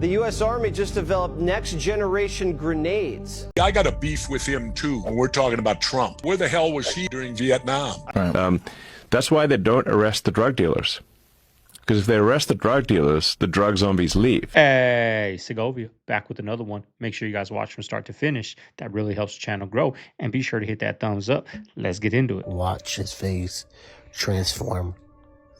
The U.S. Army just developed next-generation grenades. I got a beef with him, too, when we're talking about Trump. Where the hell was he during Vietnam? That's why they don't arrest the drug dealers. Because if they arrest the drug dealers, the drug zombies leave. Hey, Segovia, back with another one. Make sure you guys watch from start to finish. That really helps the channel grow. And be sure to hit that thumbs up. Let's get into it. Watch his face transform.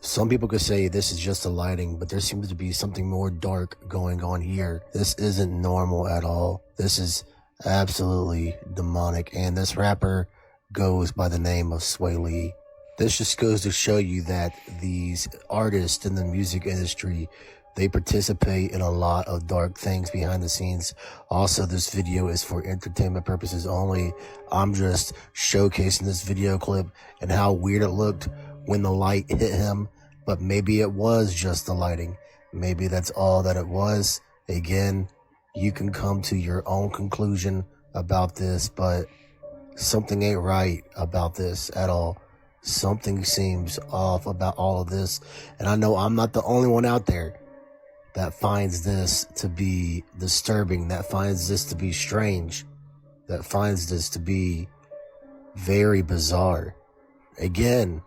Some people could say this is just a lighting, but there seems to be something more dark going on here. This isn't normal at all. This is absolutely demonic. And this rapper goes by the name of Sway Lee. This just goes to show you that these artists in the music industry, they participate in a lot of dark things behind the scenes. Also, this video is for entertainment purposes only. I'm just showcasing this video clip and how weird it looked when the light hit him. But maybe it was just the lighting. Maybe that's all that it was. Again, you can come to your own conclusion about this, but something ain't right about this at all. Something seems off about all of this. And I know I'm not the only one out there that finds this to be disturbing, that finds this to be strange, that finds this to be very bizarre. Again,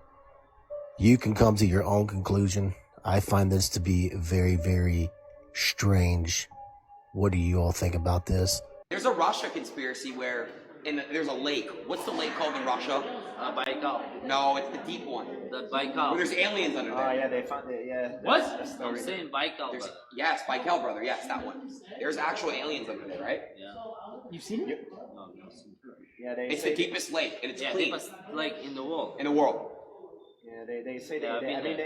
you can come to your own conclusion. I find this to be very, very strange. What do you all think about this? There's a Russia conspiracy where there's a lake. What's the lake called in Russia? Baikal. No, it's the deep one. The Baikal. Where there's aliens under there. Oh, yeah, they found it, yeah. What? I'm saying Baikal. Yes, Baikal, brother. Yes, that one. There's actual aliens under there, right? Yeah. You've seen it? No, Yeah, It's the deepest lake, and it's clean. deepest lake in the world. In the world. Yeah, they say Yeah,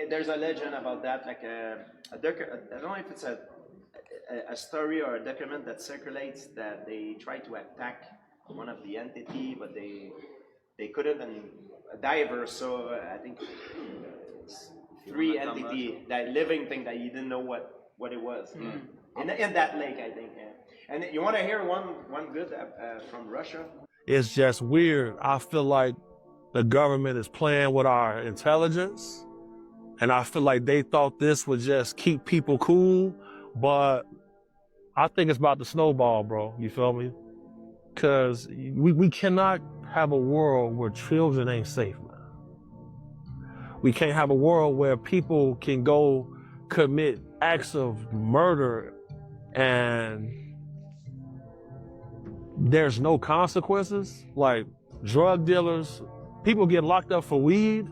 there's a legend about that, like I don't know if it's a story or a document that circulates that they tried to attack one of the entity, but they couldn't, and a diver saw I think three entity, that living thing that you didn't know what it was. In that lake, I think. Yeah. And you want to hear one good from Russia? It's just weird. I feel like the government is playing with our intelligence, and I feel like they thought this would just keep people cool, but I think it's about to snowball, bro. You feel me? Because we cannot have a world where children ain't safe, man. We can't have a world where people can go commit acts of murder and there's no consequences. Like drug dealers, people get locked up for weed,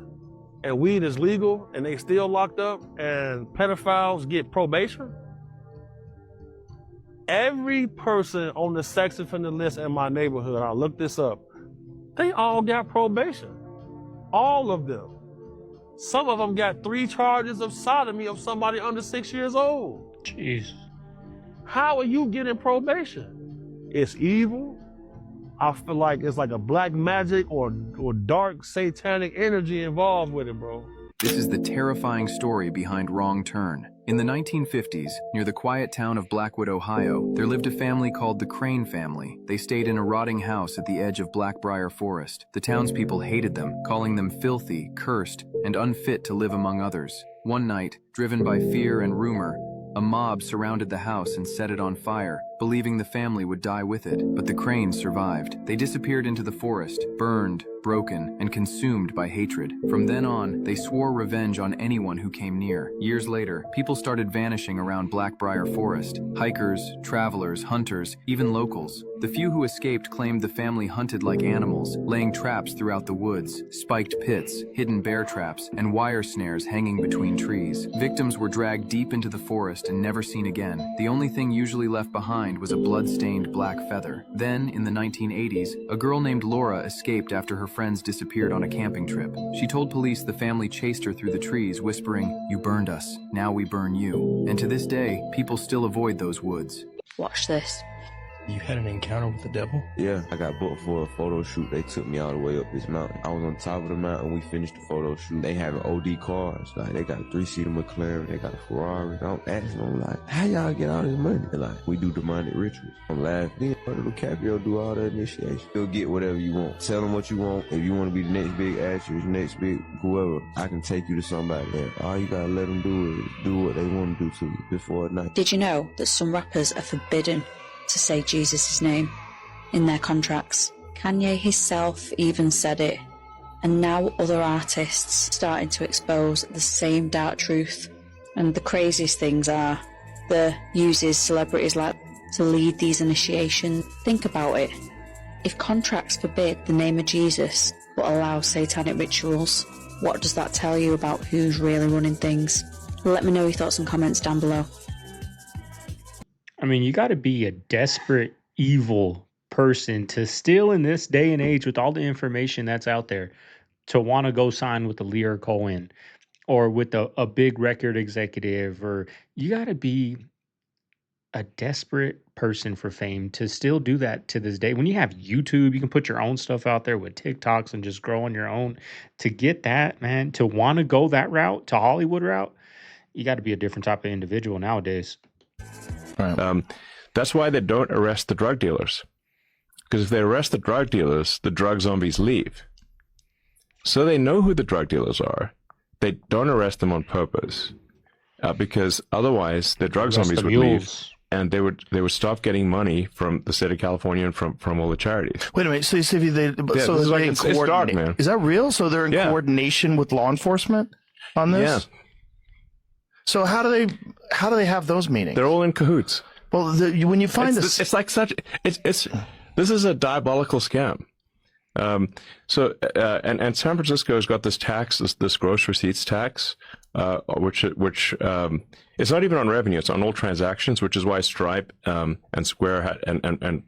and weed is legal, and they still locked up, and pedophiles get probation. Every person on the sex offender list in my neighborhood, I looked this up, they all got probation. All of them. Some of them got 3 charges of sodomy of somebody under 6 years old. Jeez. How are you getting probation? It's evil. I feel like it's like a black magic or dark satanic energy involved with it, bro. This is the terrifying story behind Wrong Turn. In the 1950s, near the quiet town of Blackwood, Ohio, there lived a family called the Crane family. They stayed in a rotting house at the edge of Blackbriar Forest. The townspeople hated them, calling them filthy, cursed, and unfit to live among others. One night, driven by fear and rumor, a mob surrounded the house and set it on fire, believing the family would die with it. But the Cranes survived. They disappeared into the forest, burned, broken, and consumed by hatred. From then on, they swore revenge on anyone who came near. Years later, people started vanishing around Blackbriar Forest. Hikers, travelers, hunters, even locals. The few who escaped claimed the family hunted like animals, laying traps throughout the woods, spiked pits, hidden bear traps, and wire snares hanging between trees. Victims were dragged deep into the forest and never seen again. The only thing usually left behind was a blood-stained black feather. Then, in the 1980s, a girl named Laura escaped after her friends disappeared on a camping trip. She told police the family chased her through the trees, whispering, "You burned us, now we burn you." And to this day, people still avoid those woods. Watch this. You had an encounter with the devil? Yeah, I got booked for a photo shoot. They took me all the way up this mountain. I was on top of the mountain. We finished the photo shoot. They have OD cars. Like, they got a 3-seater McLaren. They got a Ferrari. I'm asking them, like, how y'all get all this money? They're like, we do demonic rituals. I'm laughing. Then DiCaprio do all the initiation. You'll get whatever you want. Tell them what you want. If you want to be the next big actress, next big whoever, I can take you to somebody. And all you gotta let them do is do what they want to do to you before night. Did you know that some rappers are forbidden to say Jesus' name in their contracts? Kanye himself even said it, and now other artists starting to expose the same dark truth. And the craziest things are the uses celebrities like to lead these initiations. Think about it. If contracts forbid the name of Jesus but allow satanic rituals, what does that tell you about who's really running things? Let me know your thoughts and comments down below. I mean, you got to be a desperate, evil person to still in this day and age with all the information that's out there to want to go sign with the Lear Cohen or with a big record executive, or you got to be a desperate person for fame to still do that to this day. When you have YouTube, you can put your own stuff out there with TikToks and just grow on your own. To get that, man, to want to go that route, to Hollywood route, you got to be a different type of individual nowadays. Right. That's why they don't arrest the drug dealers. Because if they arrest the drug dealers, the drug zombies leave. So they know who the drug dealers are. They don't arrest them on purpose. Because otherwise the drug zombies would leave. And they would stop getting money from the state of California and from all the charities. Wait a minute. So It's dark, man. Is that real? So they're in coordination with law enforcement on this? Yeah. So how do they have those meetings? They're all in cahoots. Well, when you find this is a diabolical scam. And San Francisco's got this tax, this gross receipts tax, which it's not even on revenue; it's on all transactions, which is why Stripe and Square had, and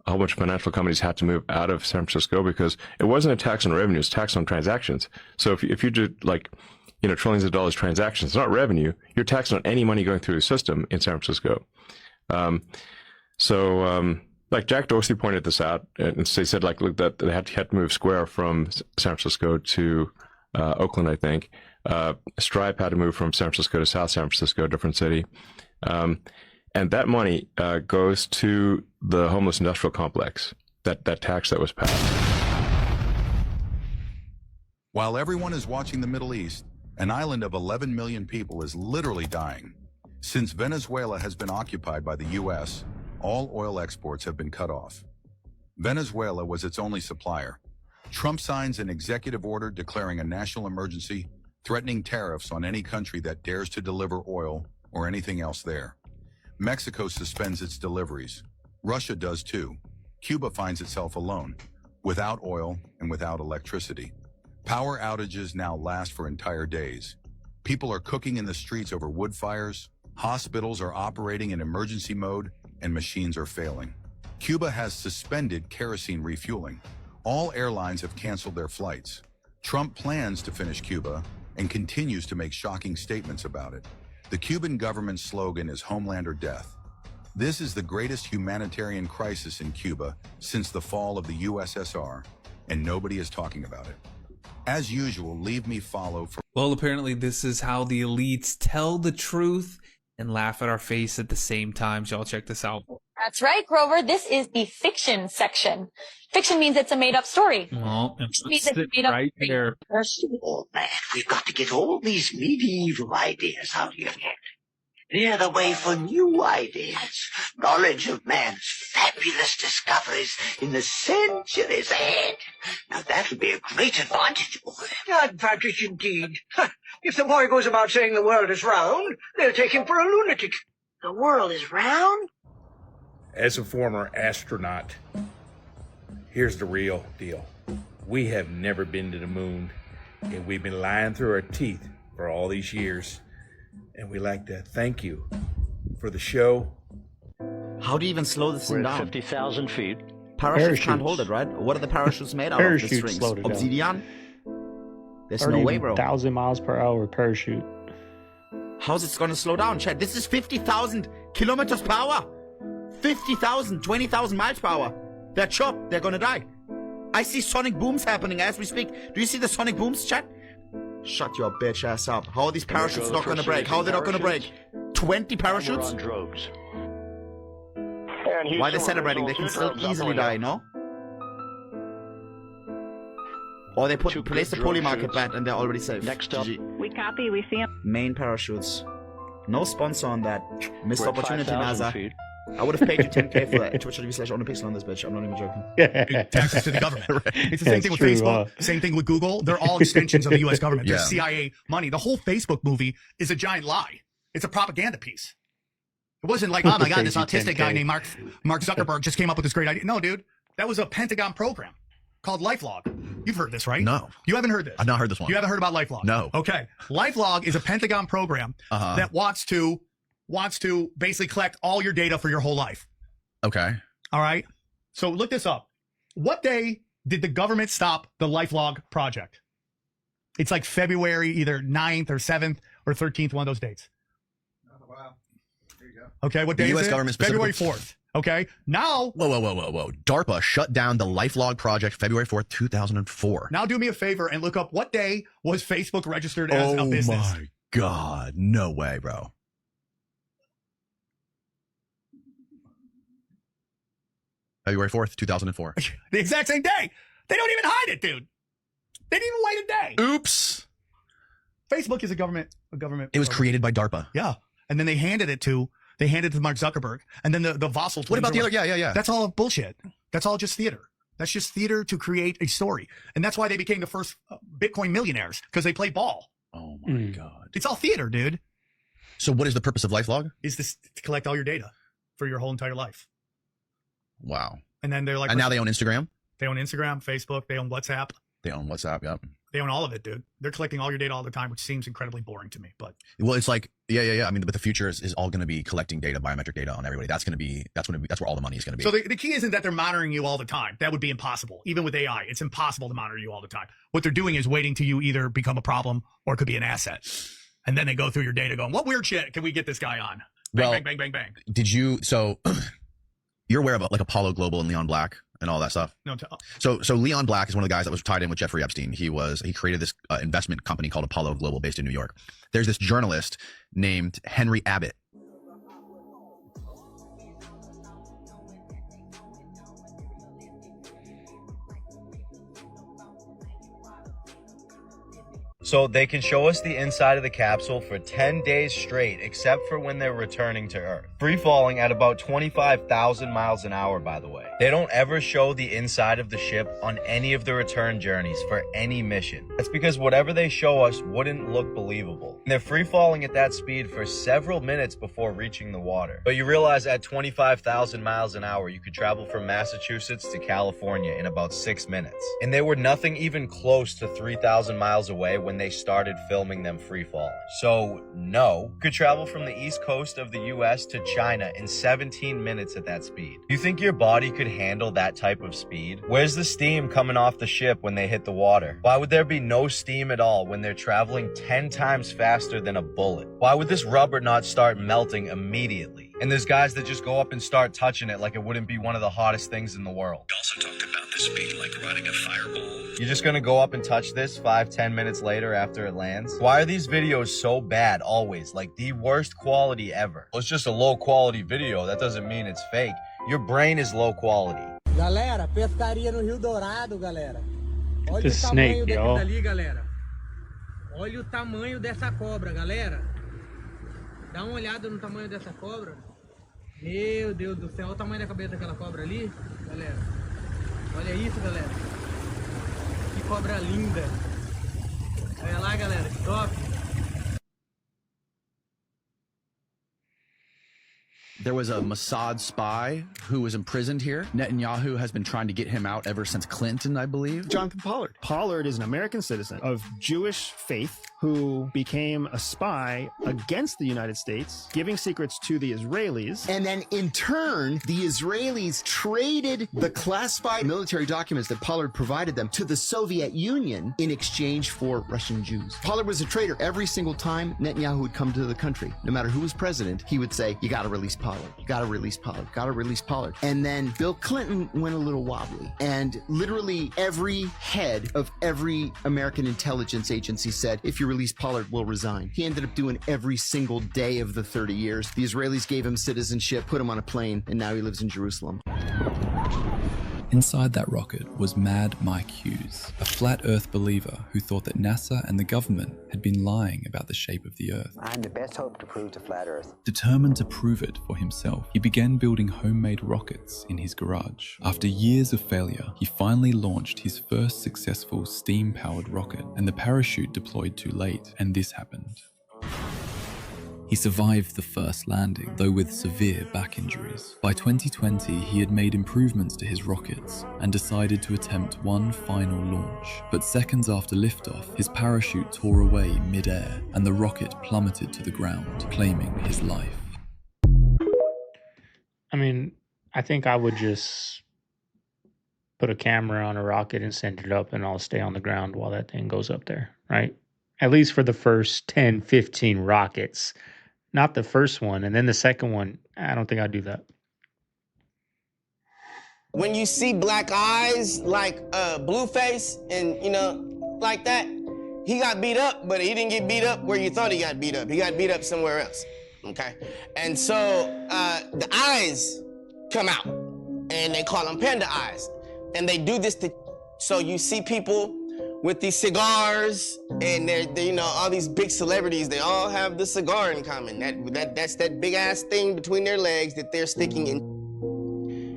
a whole bunch of financial companies had to move out of San Francisco because it wasn't a tax on revenue; it's a tax on transactions. So if you do trillions of dollars transactions, it's not revenue. You're taxed on any money going through the system in San Francisco. Like Jack Dorsey pointed this out, and they said look that they had to move Square from San Francisco to Oakland, I think. Stripe had to move from San Francisco to South San Francisco, a different city. And that money goes to the homeless industrial complex, that tax that was passed. While everyone is watching the Middle East, an island of 11 million people is literally dying. Since Venezuela has been occupied by the U.S., all oil exports have been cut off. Venezuela was its only supplier. Trump signs an executive order declaring a national emergency, threatening tariffs on any country that dares to deliver oil or anything else there. Mexico suspends its deliveries. Russia does too. Cuba finds itself alone, without oil and without electricity. Power outages now last for entire days. People are cooking in the streets over wood fires, hospitals are operating in emergency mode, and machines are failing. Cuba has suspended kerosene refueling. All airlines have canceled their flights. Trump plans to finish Cuba and continues to make shocking statements about it. The Cuban government's slogan is "Homeland or Death." This is the greatest humanitarian crisis in Cuba since the fall of the USSR, and nobody is talking about it. As usual, leave me follow for... Well, apparently this is how the elites tell the truth and laugh at our face at the same time. So y'all check this out. That's right, Grover. This is the fiction section. Fiction means it's a made-up story. Well, it means it's a made-up right story. there. First of all, man, we've got to get all these medieval ideas out of your head. Clear the way for new ideas. Knowledge of man's fabulous discoveries in the centuries ahead. Now that'll be a great advantage, boy. Advantage indeed. If the boy goes about saying the world is round, they'll take him for a lunatic. The world is round? As a former astronaut, here's the real deal. We have never been to the moon, and we've been lying through our teeth for all these years. And we'd like to thank you for the show. How do you even slow this thing down? 50,000 feet. Parachutes can't hold it, right? What are the parachutes made out of? The strings. Obsidian? There's no way, bro. 30,000 miles per hour parachute. How's it going to slow down, Chad? This is 50,000 kilometers per hour. 50,000, 20,000 miles per hour. They're chopped. They're gonna die. I see sonic booms happening as we speak. Do you see the sonic booms, chat? Shut your bitch ass up. How are these parachutes not gonna break? How are they not gonna break? 20 parachutes? Why are they celebrating? They can still easily die, no? Or they place the poly market bet and they're already safe. Next up. We copy, we see him. Main parachutes. No sponsor on that. Missed opportunity, NASA. I would have paid you 10K for that. Twitch.tv/onlypixel on this bitch. I'm not even joking. Taxes to the government. It's the same thing with Facebook. Same thing with Google. They're all extensions of the U.S. government. They're CIA money. The whole Facebook movie is a giant lie. It's a propaganda piece. It wasn't like, oh my God, this autistic guy named Mark Zuckerberg just came up with this great idea. No, dude. That was a Pentagon program called Lifelog. You've heard this, right? No. You haven't heard this? I've not heard this one. You haven't heard about Lifelog? No. Okay. Lifelog is a Pentagon program that wants to basically collect all your data for your whole life. Okay. All right. So look this up. What day did the government stop the Lifelog project? It's like February, either 9th or 7th or 13th, one of those dates. Wow. There you go. Okay. What day is US it? government February 4th. Okay. Now. Whoa. DARPA shut down the Lifelog project February 4th, 2004. Now do me a favor and look up what day was Facebook registered as a business. Oh my God. No way, bro. February 4th, 2004. The exact same day. They don't even hide it, dude. They didn't even wait a day. Oops. Facebook is a government. It was created by DARPA. Yeah. And then they handed it to Mark Zuckerberg. And then the Vossel twins. What about the other? Like, Yeah. That's all bullshit. That's all just theater. That's just theater to create a story. And that's why they became the first Bitcoin millionaires, because they play ball. Oh my God. It's all theater, dude. So what is the purpose of Lifelog? Is this to collect all your data for your whole entire life. Wow. And then they're like, and now they own Instagram? They own Instagram, Facebook, they own WhatsApp. They own WhatsApp, yep. They own all of it, dude. They're collecting all your data all the time, which seems incredibly boring to me. But well, it's like, yeah. I mean, but the future is all going to be collecting data, biometric data on everybody. That's where all the money is going to be. So the key isn't that they're monitoring you all the time. That would be impossible. Even with AI, it's impossible to monitor you all the time. What they're doing is waiting till you either become a problem or it could be an asset. And then they go through your data going, what weird shit can we get this guy on? Bang, bang, bang, bang, bang. Did you, so you're aware of like Apollo Global and Leon Black and all that stuff? No. So Leon Black is one of the guys that was tied in with Jeffrey Epstein. He created this investment company called Apollo Global based in New York. There's this journalist named Henry Abbott. So they can show us the inside of the capsule for 10 days straight, except for when they're returning to Earth. Free falling at about 25,000 miles an hour, by the way. They don't ever show the inside of the ship on any of the return journeys for any mission. That's because whatever they show us wouldn't look believable. And they're free falling at that speed for several minutes before reaching the water. But you realize at 25,000 miles an hour, you could travel from Massachusetts to California in about 6 minutes. And they were nothing even close to 3,000 miles away when they started filming them free falling. So no, could travel from the east coast of the US to China in 17 minutes at that speed. You think your body could handle that type of speed? Where's the steam coming off the ship when they hit the water? Why would there be no steam at all when they're traveling 10 times faster than a bullet? Why would this rubber not start melting immediately? And there's guys that just go up and start touching it like it wouldn't be one of the hottest things in the world. We also talked about this being like riding a fireball. You're just gonna go up and touch this 5-10 minutes later after it lands? Why are these videos so bad always? Like the worst quality ever. Well, it's just a low quality video. That doesn't mean it's fake. Your brain is low quality. Galera, pescaria no Rio Dourado, galera. Olha The o tamanho snake, y'all. dali, galera. Olha o tamanho dessa cobra, galera. Dá uma olhada no tamanho dessa cobra. Meu Deus do céu, olha o tamanho da cabeça daquela cobra ali, galera. Olha isso, galera. Que cobra linda. Olha lá, galera, que top. There was a Mossad spy who was imprisoned here. Netanyahu has been trying to get him out ever since Clinton, I believe. Jonathan Pollard. Pollard is an American citizen of Jewish faith who became a spy against the United States, giving secrets to the Israelis. And then in turn, the Israelis traded the classified military documents that Pollard provided them to the Soviet Union in exchange for Russian Jews. Pollard was a traitor. Every single time Netanyahu would come to the country, no matter who was president, he would say, you gotta release Pollard, you gotta release Pollard, gotta release Pollard. And then Bill Clinton went a little wobbly, and literally every head of every American intelligence agency said, if you release Pollard, we'll resign. He ended up doing every single day of the 30 years. The Israelis gave him citizenship, put him on a plane, and now he lives in Jerusalem. Inside that rocket was Mad Mike Hughes, a flat Earth believer who thought that NASA and the government had been lying about the shape of the Earth. I had the best hope to prove to Flat Earth. Determined to prove it for himself, he began building homemade rockets in his garage. After years of failure, he finally launched his first successful steam-powered rocket, and the parachute deployed too late, and this happened. He survived the first landing, though with severe back injuries. By 2020, he had made improvements to his rockets and decided to attempt one final launch. But seconds after liftoff, his parachute tore away mid-air and the rocket plummeted to the ground, claiming his life. I mean, I think I would just put a camera on a rocket and send it up, and I'll stay on the ground while that thing goes up there, right? At least for the first 10, 15 rockets. Not the first one, and then the second one, I don't think I'd do that. When you see black eyes, like Blueface, and like that, he got beat up, but he didn't get beat up where you thought he got beat up. He got beat up somewhere else, okay? And so the eyes come out, and they call them panda eyes. And they do this so you see people with these cigars, and they're all these big celebrities, they all have the cigar in common. That's that big ass thing between their legs that they're sticking in.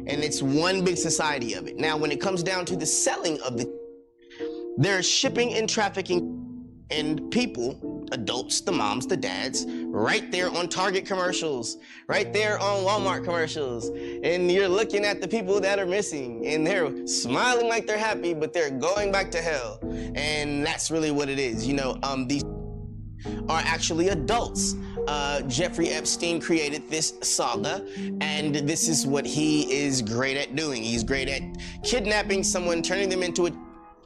And it's one big society of it. Now, when it comes down to the selling of they're shipping and trafficking and people, adults, the moms, the dads, right there on Target commercials, right there on Walmart commercials. And you're looking at the people that are missing, and they're smiling like they're happy, but they're going back to hell. And that's really what it is. These are actually adults. Jeffrey Epstein created this saga, and this is what he is great at doing. He's great at kidnapping someone, turning them into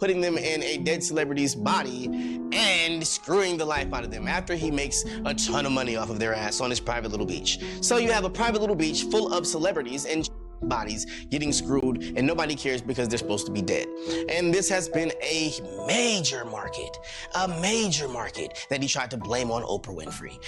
putting them in a dead celebrity's body and screwing the life out of them after he makes a ton of money off of their ass on his private little beach. So you have a private little beach full of celebrities and bodies getting screwed, and nobody cares because they're supposed to be dead. And this has been a major market that he tried to blame on Oprah Winfrey.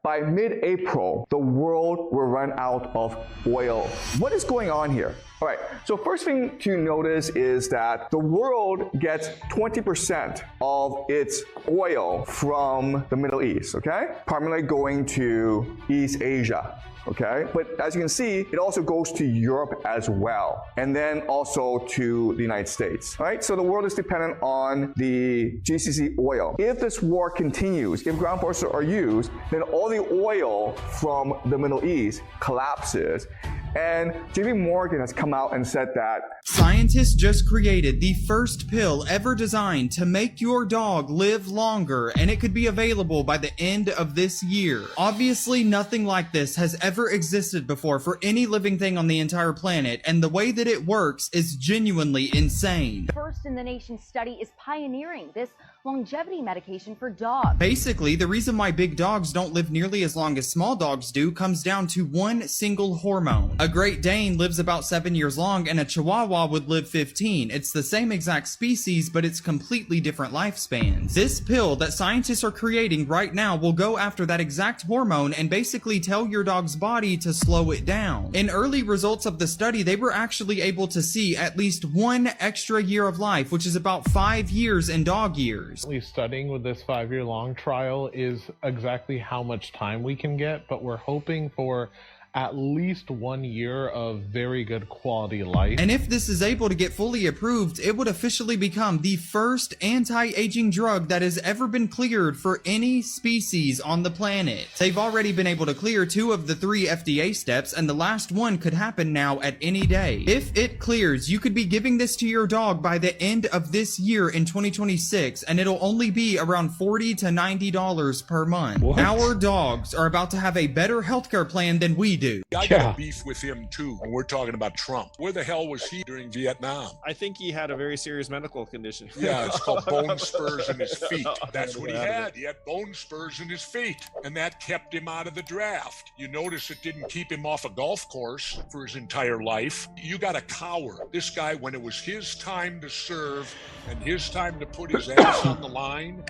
By mid-April, the world will run out of oil. What is going on here? All right, so first thing to notice is that the world gets 20% of its oil from the Middle East, okay? Primarily going to East Asia. Okay, but as you can see, it also goes to Europe as well, and then also to the United States. All right, so the world is dependent on the GCC oil. If this war continues, if ground forces are used, then all the oil from the Middle East collapses, And JP Morgan has come out and said that scientists just created the first pill ever designed to make your dog live longer, and it could be available by the end of this year. Obviously, nothing like this has ever existed before for any living thing on the entire planet, and the way that it works is genuinely insane. First in the nation study is pioneering this longevity medication for dogs. Basically, the reason why big dogs don't live nearly as long as small dogs do comes down to one single hormone. A Great Dane lives about 7 years long, and a Chihuahua would live 15. It's the same exact species, but it's completely different lifespans. This pill that scientists are creating right now will go after that exact hormone and basically tell your dog's body to slow it down. In early results of the study, they were actually able to see at least 1 extra year of life, which is about 5 years in dog years. Studying with this 5-year-long trial is exactly how much time we can get, but we're hoping for at least 1 year of very good quality life. And if this is able to get fully approved, it would officially become the first anti-aging drug that has ever been cleared for any species on the planet. They've already been able to clear 2 of the 3 FDA steps, and the last one could happen now at any day. If it clears, you could be giving this to your dog by the end of this year in 2026, and it'll only be around $40 to $90 per month. What? Our dogs are about to have a better healthcare plan than we do. I got a beef with him too, and we're talking about Trump. Where the hell was he during Vietnam? I think he had a very serious medical condition. Yeah, it's called bone spurs in his feet. That's what he had. He had bone spurs in his feet, and that kept him out of the draft. You notice it didn't keep him off a golf course for his entire life. You got a cower. This guy, when it was his time to serve and his time to put his ass on the line,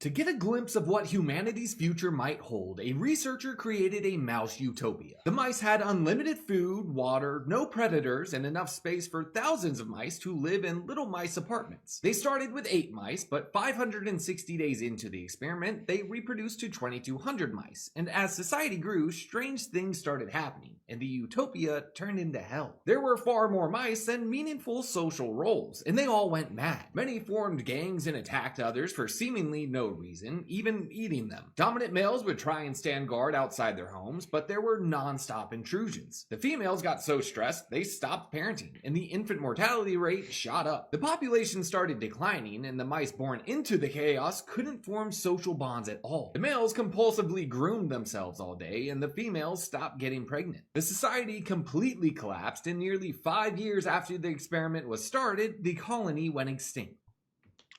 To get a glimpse of what humanity's future might hold, a researcher created a mouse utopia. The mice had unlimited food, water, no predators, and enough space for thousands of mice to live in little mice apartments. They started with 8 mice, but 560 days into the experiment, they reproduced to 2,200 mice. And as society grew, strange things started happening, and the utopia turned into hell. There were far more mice than meaningful social roles, and they all went mad. Many formed gangs and attacked others for seemingly no reason, even eating them. Dominant males would try and stand guard outside their homes, but there were non-stop intrusions. The females got so stressed, they stopped parenting, and the infant mortality rate shot up. The population started declining, and the mice born into the chaos couldn't form social bonds at all. The males compulsively groomed themselves all day, and the females stopped getting pregnant. The society completely collapsed, and nearly 5 years after the experiment was started, the colony went extinct.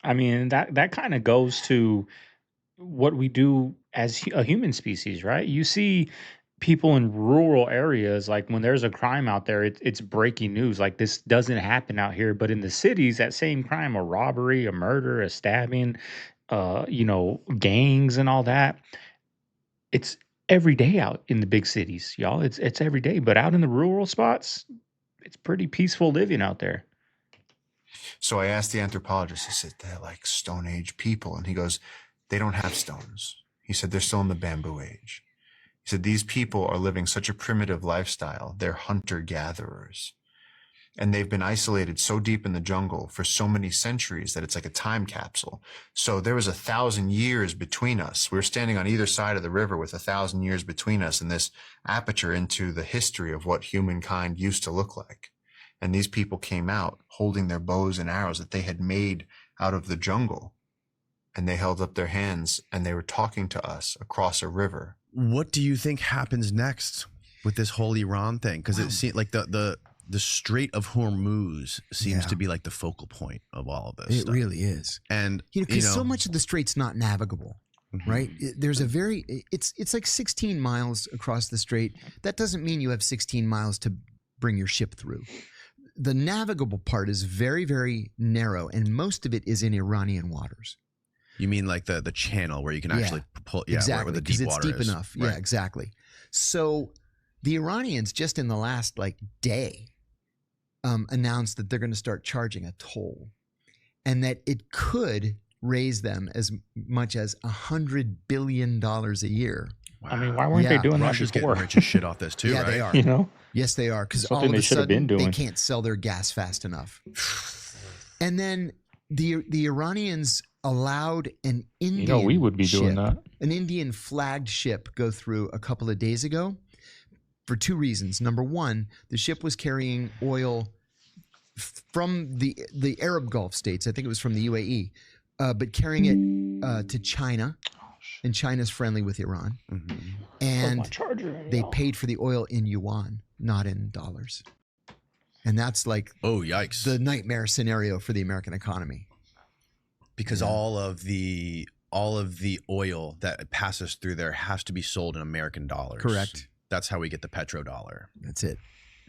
I mean, that kind of goes to what we do as a human species, right? You see people in rural areas, like when there's a crime out there, it's breaking news. Like, this doesn't happen out here. But in the cities, that same crime, a robbery, a murder, a stabbing, gangs and all that, it's every day out in the big cities, y'all. It's every day. But out in the rural spots, it's pretty peaceful living out there. So I asked the anthropologist, I said, they're like Stone Age people. And he goes, they don't have stones. He said, they're still in the bamboo age. He said, these people are living such a primitive lifestyle. They're hunter-gatherers. And they've been isolated so deep in the jungle for so many centuries that it's like a time capsule. So there was 1,000 years between us. We were standing on either side of the river with 1,000 years between us and this aperture into the history of what humankind used to look like. And these people came out holding their bows and arrows that they had made out of the jungle. And they held up their hands and they were talking to us across a river. What do you think happens next with this whole Iran thing? Because it seems like the Strait of Hormuz seems to be like the focal point of all of this. It really is. And because so much of the strait's not navigable. Right? There's a it's like 16 miles across the strait. That doesn't mean you have 16 miles to bring your ship through. The navigable part is very, very narrow, and most of it is in Iranian waters. You mean like the channel where you can actually pull, exactly, where the deep it's water deep is. enough. Right. Yeah, exactly. So the Iranians just in the last day announced that they're going to start charging a toll, and that it could raise them as much as $100 billion a year. Wow. I mean, why weren't they doing Russia's that before? getting rich as shit off this too, Yeah, right? they are. Yes, they are. Because all of a sudden they can't sell their gas fast enough. And then the Iranians allowed an Indian we would be doing that. An Indian flagged ship go through a couple of days ago for two reasons. Number one, the ship was carrying oil from the Arab Gulf states. I think it was from the UAE, but carrying it to China, and China's friendly with Iran. And they paid for the oil in yuan, not in dollars. And that's like, oh yikes, the nightmare scenario for the American economy. Because all of the oil that passes through there has to be sold in American dollars. Correct. That's how we get the petrodollar. That's it.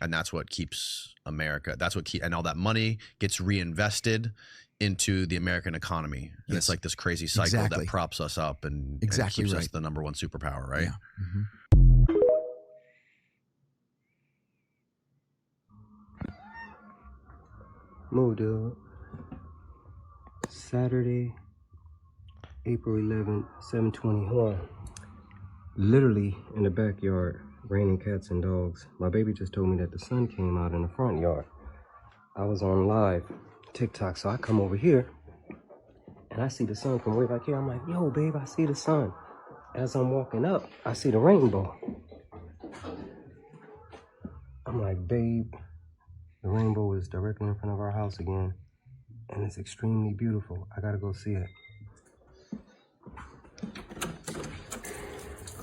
And that's what keeps America. And all that money gets reinvested into the American economy. And Yes. it's like this crazy cycle that props us up and Exactly keeps us right. the number one superpower, right? Yeah. Mo, dude. Saturday, April 11th, 7:21. Literally in the backyard, raining cats and dogs. My baby just told me that the sun came out in the front yard. I was on live TikTok, so I come over here and I see the sun from way back here. I'm like, yo, babe, I see the sun. As I'm walking up, I see the rainbow. I'm like, babe, the rainbow is directly in front of our house again, and it's extremely beautiful. I gotta go see it.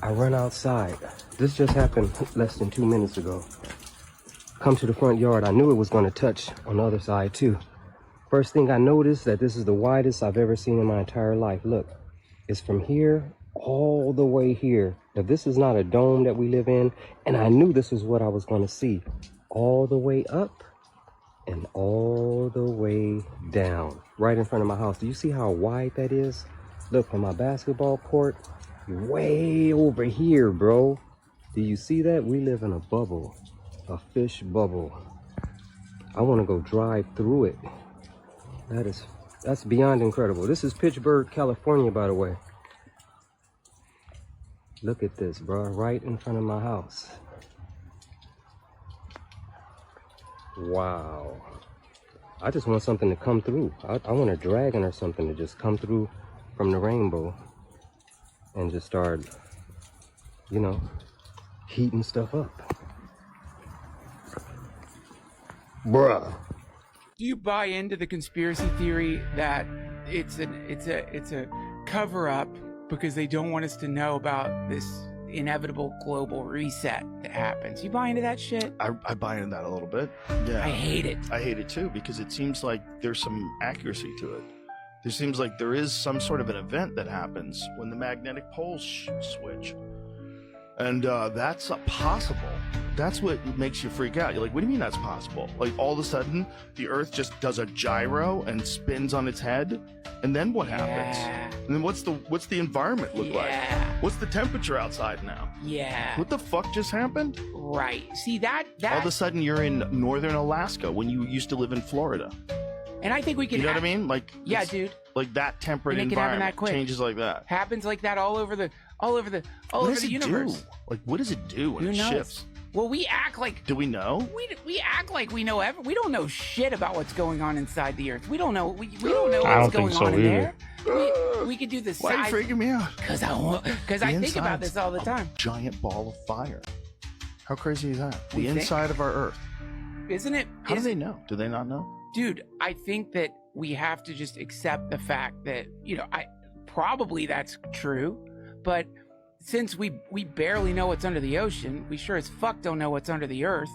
I run outside. This just happened less than 2 minutes ago. Come to the front yard. I knew it was going to touch on the other side too. First thing I noticed that this is the widest I've ever seen in my entire life. Look, it's from here all the way here. Now this is not a dome that we live in, and I knew this is what I was going to see. All the way up and all the way down, right in front of my house. Do you see how wide that is? Look, from my basketball court, way over here, bro. Do you see that? We live in a bubble, a fish bubble. I want to go drive through it. That's beyond incredible. This is Pittsburgh, California, by the way. Look at this, bro, right in front of my house. Wow. I just want something to come through. I want a dragon or something to just come through from the rainbow and just start, you know, heating stuff up. Bruh. Do you buy into the conspiracy theory that it's a cover up because they don't want us to know about this inevitable global reset that happens? You buy into that shit? I buy into that a little bit. Yeah. I hate it. I hate it too, because it seems like there's some accuracy to it. There seems like there is some sort of an event that happens when the magnetic poles switch. And that's possible. That's what makes you freak out. You're like, what do you mean that's possible? Like all of a sudden, the Earth just does a gyro and spins on its head, and then what happens? And then what's the environment look like? What's the temperature outside now? Yeah. What the fuck just happened? Right. See that all of a sudden you're in northern Alaska when you used to live in Florida. And I think we can. You know what I mean? Like yeah, dude. Like that temperate And it can happen environment that quick. changes like that. Happens like that all over the universe. Do? Like what does it do when Who it knows? shifts? Well, we act like. Do we know? We act like we know we don't know shit about what's going on inside the Earth. We don't know. We don't know I what's don't going think so on in either. there. We could do the. Why are you freaking me out? Because I think about this all the time. Giant ball of fire. How crazy is that? We The think- inside of our Earth. Isn't it? How do they know? Do they not know? Dude, I think that we have to just accept the fact that, you know, probably that's true, but since we barely know what's under the ocean, we sure as fuck don't know what's under the earth.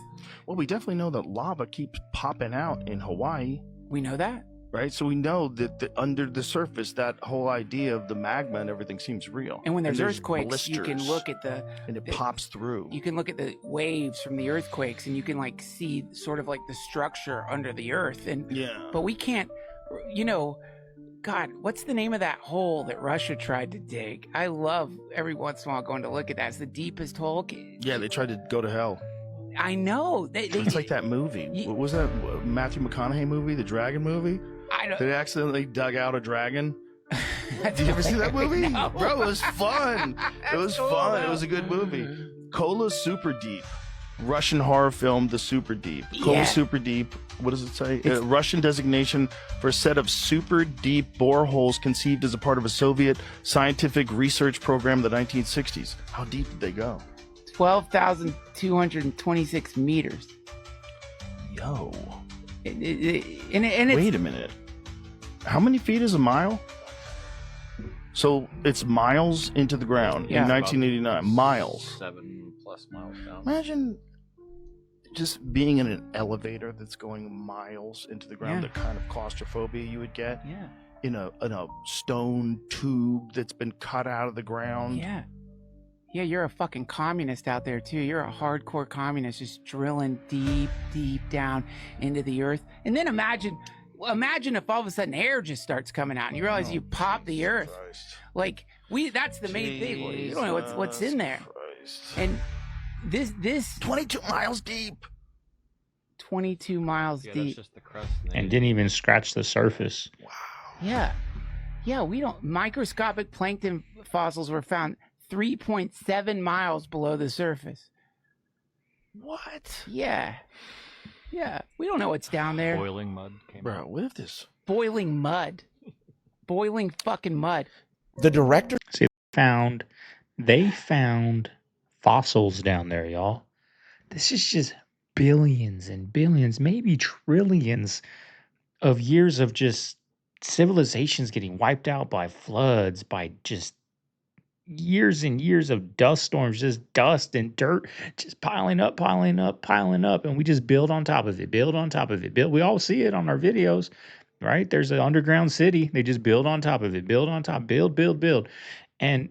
Well, we definitely know that lava keeps popping out in Hawaii. We know that. Right? So we know that under the surface, that whole idea of the magma and everything seems real. And when there's earthquakes, you can look at and it pops through. You can look at the waves from the earthquakes, and you can like see sort of like the structure under the earth. And but we can't, you know. God, what's the name of that hole that Russia tried to dig? I love every once in a while going to look at that. It's the deepest hole. Yeah, they tried to go to hell. I know. It's like that movie. What was that Matthew McConaughey movie, the Dragon movie? I don't. They accidentally dug out a dragon. Did you ever see that movie? No. Bro, it was fun. It was cool, fun. though. It was a good movie. Kola's Super Deep. Russian horror film, The Super Deep. Kola's Yeah. Super Deep. what does it say? Russian designation for a set of super deep boreholes conceived as a part of a Soviet scientific research program in the 1960s. How deep did they go? 12,226 meters. Yo. And Wait a minute. How many feet is a mile? So it's miles into the ground in 1989. Miles. 7+ miles down. Imagine just being in an elevator that's going miles into the ground, the kind of claustrophobia you would get. Yeah. In a stone tube that's been cut out of the ground. Yeah. Yeah, you're a fucking communist out there too. You're a hardcore communist just drilling deep, deep down into the earth. And then imagine if all of a sudden air just starts coming out and you realize you pop the earth. Like that's the main thing. You don't know what's in there. And this 22 miles deep. 22 miles deep. That's just the crust. And didn't even scratch the surface. Wow. Yeah. Yeah, microscopic plankton fossils were found 3.7 miles below the surface. What? Yeah. Yeah. We don't know what's down there. Boiling mud came Bro, out. what if this? Boiling mud. Boiling fucking mud. The director. See, they found fossils down there, y'all. This is just billions and billions, maybe trillions of years of just civilizations getting wiped out by floods, by just years and years of dust storms, just dust and dirt just piling up, and we just build on top of it, we all see it on our videos, right? There's an underground city, they just build on top of it, build, and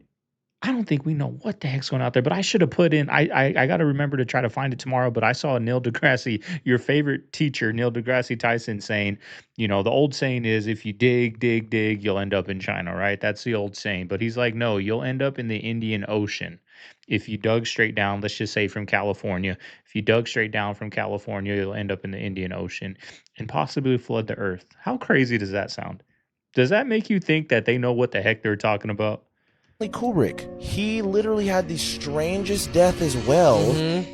I don't think we know what the heck's going out there, but I should have put in, I got to remember to try to find it tomorrow, but I saw Neil deGrasse, your favorite teacher, Neil deGrasse Tyson, saying, the old saying is, if you dig, you'll end up in China, right? That's the old saying. But he's like, no, you'll end up in the Indian Ocean. If you dug straight down, let's just say from California, if you dug straight down from California, you'll end up in the Indian Ocean and possibly flood the earth. How crazy does that sound? Does that make you think that they know what the heck they're talking about? Kubrick, he literally had the strangest death as well.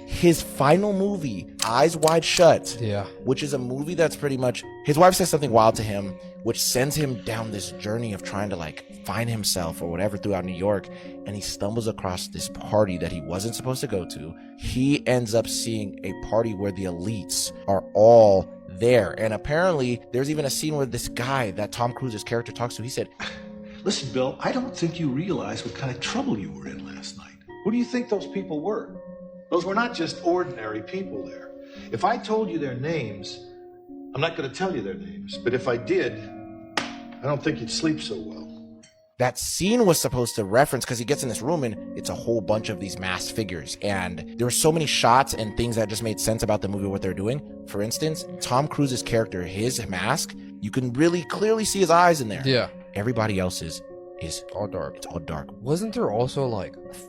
His final movie, Eyes Wide Shut, which is a movie that's pretty much, his wife says something wild to him, which sends him down this journey of trying to find himself or whatever throughout New York, and he stumbles across this party that he wasn't supposed to go to. He ends up seeing a party where the elites are all there, and apparently there's even a scene where this guy that Tom Cruise's character talks to, he said, "Listen, Bill, I don't think you realize what kind of trouble you were in last night. Who do you think those people were? Those were not just ordinary people there. If I told you their names, I'm not going to tell you their names, but if I did, I don't think you'd sleep so well." That scene was supposed to reference, because he gets in this room and it's a whole bunch of these masked figures, and there were so many shots and things that just made sense about the movie, what they're doing. For instance, Tom Cruise's character, his mask, you can really clearly see his eyes in there. Yeah. Everybody else's is all dark. It's all dark. Wasn't there also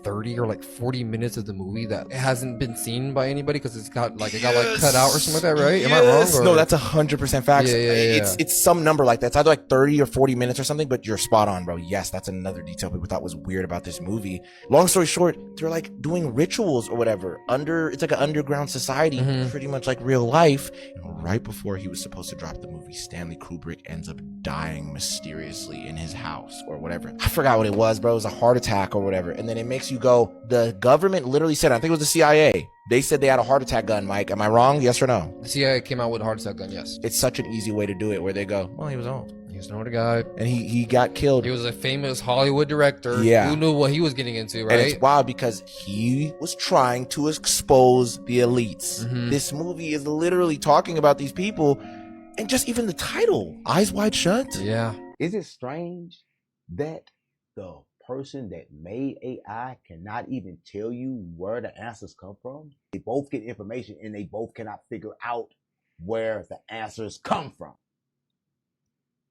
30 or 40 minutes of the movie that hasn't been seen by anybody because it got cut out or something like that, right? Am I wrong? Or? No, that's 100% facts. Yeah. It's some number like that. It's either 30 or 40 minutes or something, but you're spot on, bro. Yes, that's another detail people thought was weird about this movie. Long story short, they're doing rituals or whatever. It's like an underground society, pretty much like real life. And right before he was supposed to drop the movie, Stanley Kubrick ends up dying mysteriously in his house or whatever. I forgot what it was, bro. It was a heart attack or whatever. And then it makes you go, the government literally said, I think it was the CIA. They said they had a heart attack gun, Mike. Am I wrong? Yes or no? The CIA came out with a heart attack gun, yes. It's such an easy way to do it where they go, well, he was old. He was an older guy. And he got killed. He was a famous Hollywood director who knew what he was getting into, right? And it's wild because he was trying to expose the elites. This movie is literally talking about these people, and just even the title, Eyes Wide Shut. Yeah. Is it strange that the person that made AI cannot even tell you where the answers come from? They both get information and they both cannot figure out where the answers come from.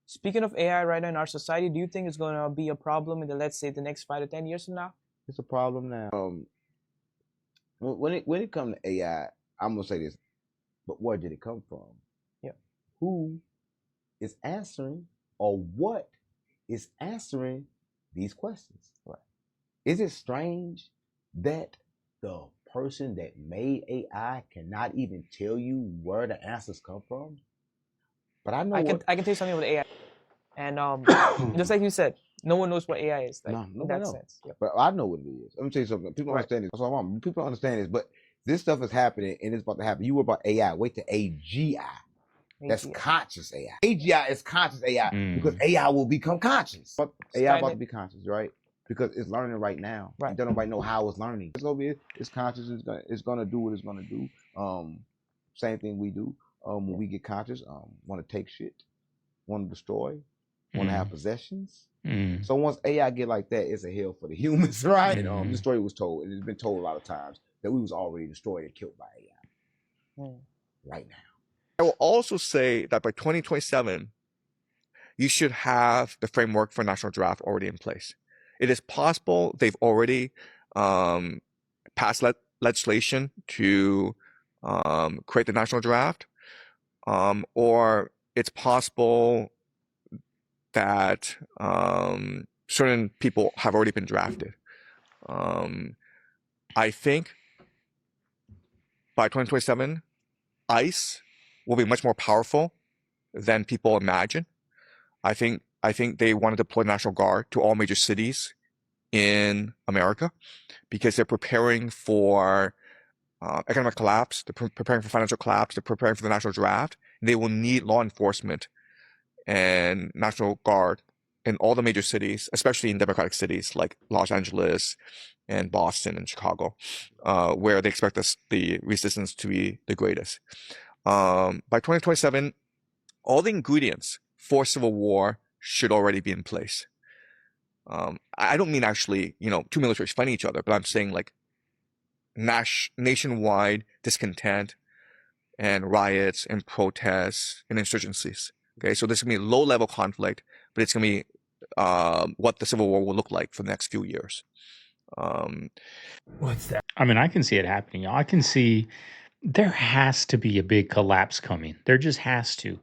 Speaking of AI right now in our society, do you think it's going to be a problem in let's say the next 5 to 10 years from now? It's a problem now. When it comes to AI, I'm gonna say this, but where did it come from? Yeah. Who is answering, or what is answering these questions? Right. Is it strange that the person that made AI cannot even tell you where the answers come from? But I know I can tell you something with AI, and just like you said, no one knows what AI is. Like, in that sense. Yep. But I know what it is. Let me tell you something. People don't understand this. That's what I'm on. People don't understand this, but this stuff is happening and it's about to happen. You were about AI. Wait to AGI. That's conscious AI. AGI is conscious AI because AI will become conscious. But AI about to be conscious, right? Because it's learning right now. Right. Don't nobody know how it's learning. It's gonna be. It's conscious. It's gonna do what it's gonna do. Same thing we do. When we get conscious, want to take shit, want to destroy, want to have possessions. So once AI get like that, it's a hell for the humans, right? This story was told, and it's been told a lot of times that we was already destroyed and killed by AI. Right now. I will also say that by 2027, you should have the framework for national draft already in place. It is possible they've already passed legislation to create the national draft, or it's possible that certain people have already been drafted. I think by 2027, ICE will be much more powerful than people imagine. I think they want to deploy National Guard to all major cities in America because they're preparing for economic collapse, they're preparing for financial collapse, they're preparing for the national draft. They will need law enforcement and National Guard in all the major cities, especially in democratic cities like Los Angeles and Boston and Chicago, where they expect the resistance to be the greatest. By 2027, all the ingredients for civil war should already be in place. I don't mean actually, two militaries fighting each other, but I'm saying like nationwide discontent and riots and protests and insurgencies. Okay, so there's gonna be low-level conflict, but it's gonna be what the civil war will look like for the next few years. What's that? I mean, I can see it happening. I can see there has to be a big collapse coming. There just has to.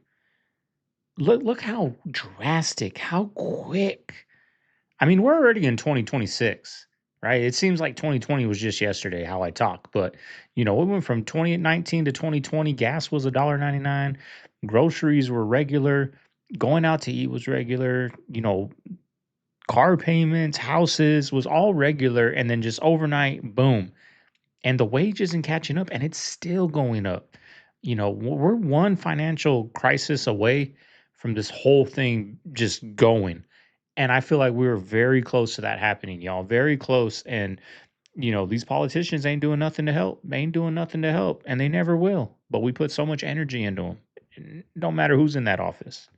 Look how drastic, how quick. I mean, we're already in 2026, right? It seems like 2020 was just yesterday, how I talk. But, we went from 2019 to 2020. Gas was $1.99. Groceries were regular. Going out to eat was regular. Car payments, houses was all regular. And then just overnight, boom. And the wage isn't catching up, and it's still going up. We're one financial crisis away from this whole thing just going. And I feel like we were very close to that happening, y'all. Very close. And, these politicians ain't doing nothing to help. They ain't doing nothing to help, and they never will. But we put so much energy into them. It don't matter who's in that office.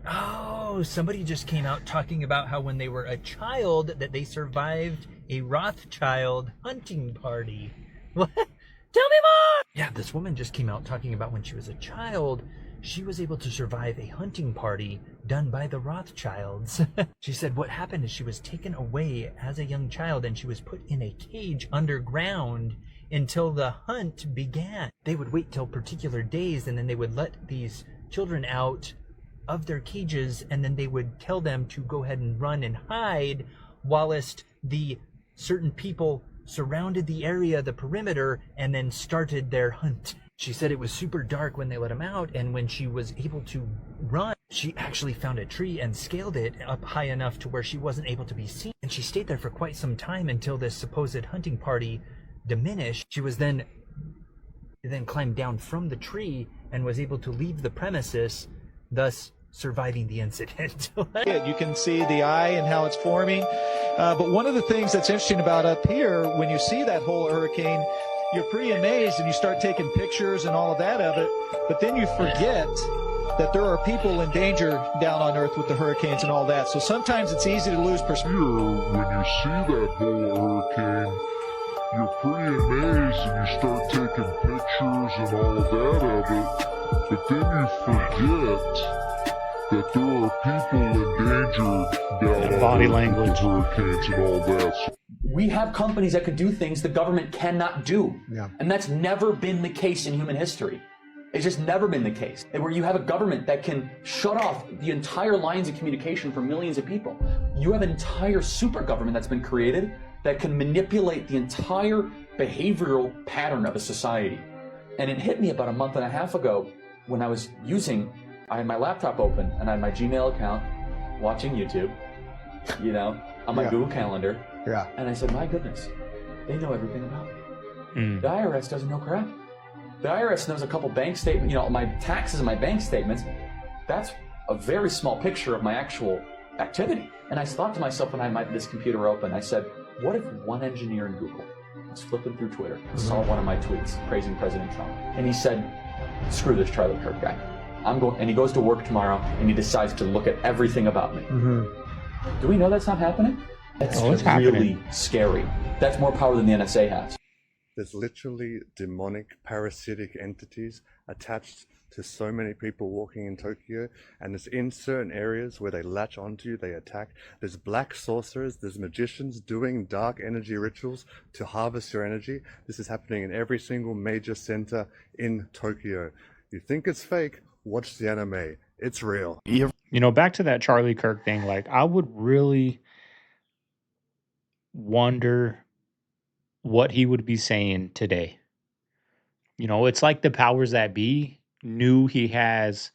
Oh, somebody just came out talking about how when they were a child that they survived a Rothschild hunting party. What? Tell me more! Yeah, this woman just came out talking about when she was a child, she was able to survive a hunting party done by the Rothschilds. She said what happened is she was taken away as a young child and she was put in a cage underground until the hunt began. They would wait till particular days and then they would let these children out of their cages and then they would tell them to go ahead and run and hide whilst the certain people surrounded the area, the perimeter, and then started their hunt. She said it was super dark when they let him out, and when she was able to run, she actually found a tree and scaled it up high enough to where she wasn't able to be seen. And she stayed there for quite some time until this supposed hunting party diminished. She was then climbed down from the tree and was able to leave the premises, thus surviving the incident. You can see the eye and how it's forming. But one of the things that's interesting about up here, when you see that whole hurricane, you're pretty amazed and you start taking pictures and all of that of it. But then you forget that there are people in danger down on Earth with the hurricanes and all that. So sometimes it's easy to lose perspective. When you see that whole hurricane, you're pretty amazed and you start taking pictures and all of that of it. But then you forget that there are people in danger down body on language, with hurricanes and all that. We have companies that can do things the government cannot do. Yeah. And that's never been the case in human history. It's just never been the case. And where you have a government that can shut off the entire lines of communication for millions of people. You have an entire super government that's been created that can manipulate the entire behavioral pattern of a society. And it hit me about a month and a half ago when I was using I had my laptop open and I had my Gmail account watching YouTube, you know, on my Google Calendar. Yeah. And I said, my goodness, they know everything about me. The IRS doesn't know crap. The IRS knows a couple bank statements, you know, my taxes and my bank statements. That's a very small picture of my actual activity. And I thought to myself when I had this computer open, I said, what if one engineer in Google was flipping through Twitter, saw one of my tweets praising President Trump, and he said, screw this Charlie Kirk guy. I'm going, and he goes to work tomorrow and he decides to look at everything about me. Do we know that's not happening? That's really scary. That's more power than the NSA has. There's literally demonic parasitic entities attached to so many people walking in Tokyo, and it's in certain areas where they latch onto you, they attack. There's black sorcerers, there's magicians doing dark energy rituals to harvest your energy. This is happening in every single major center in Tokyo. You think it's fake? Watch the anime. It's real. You know, back to that Charlie Kirk thing, like, I would really wonder what he would be saying today. You know, it's like the powers that be knew he has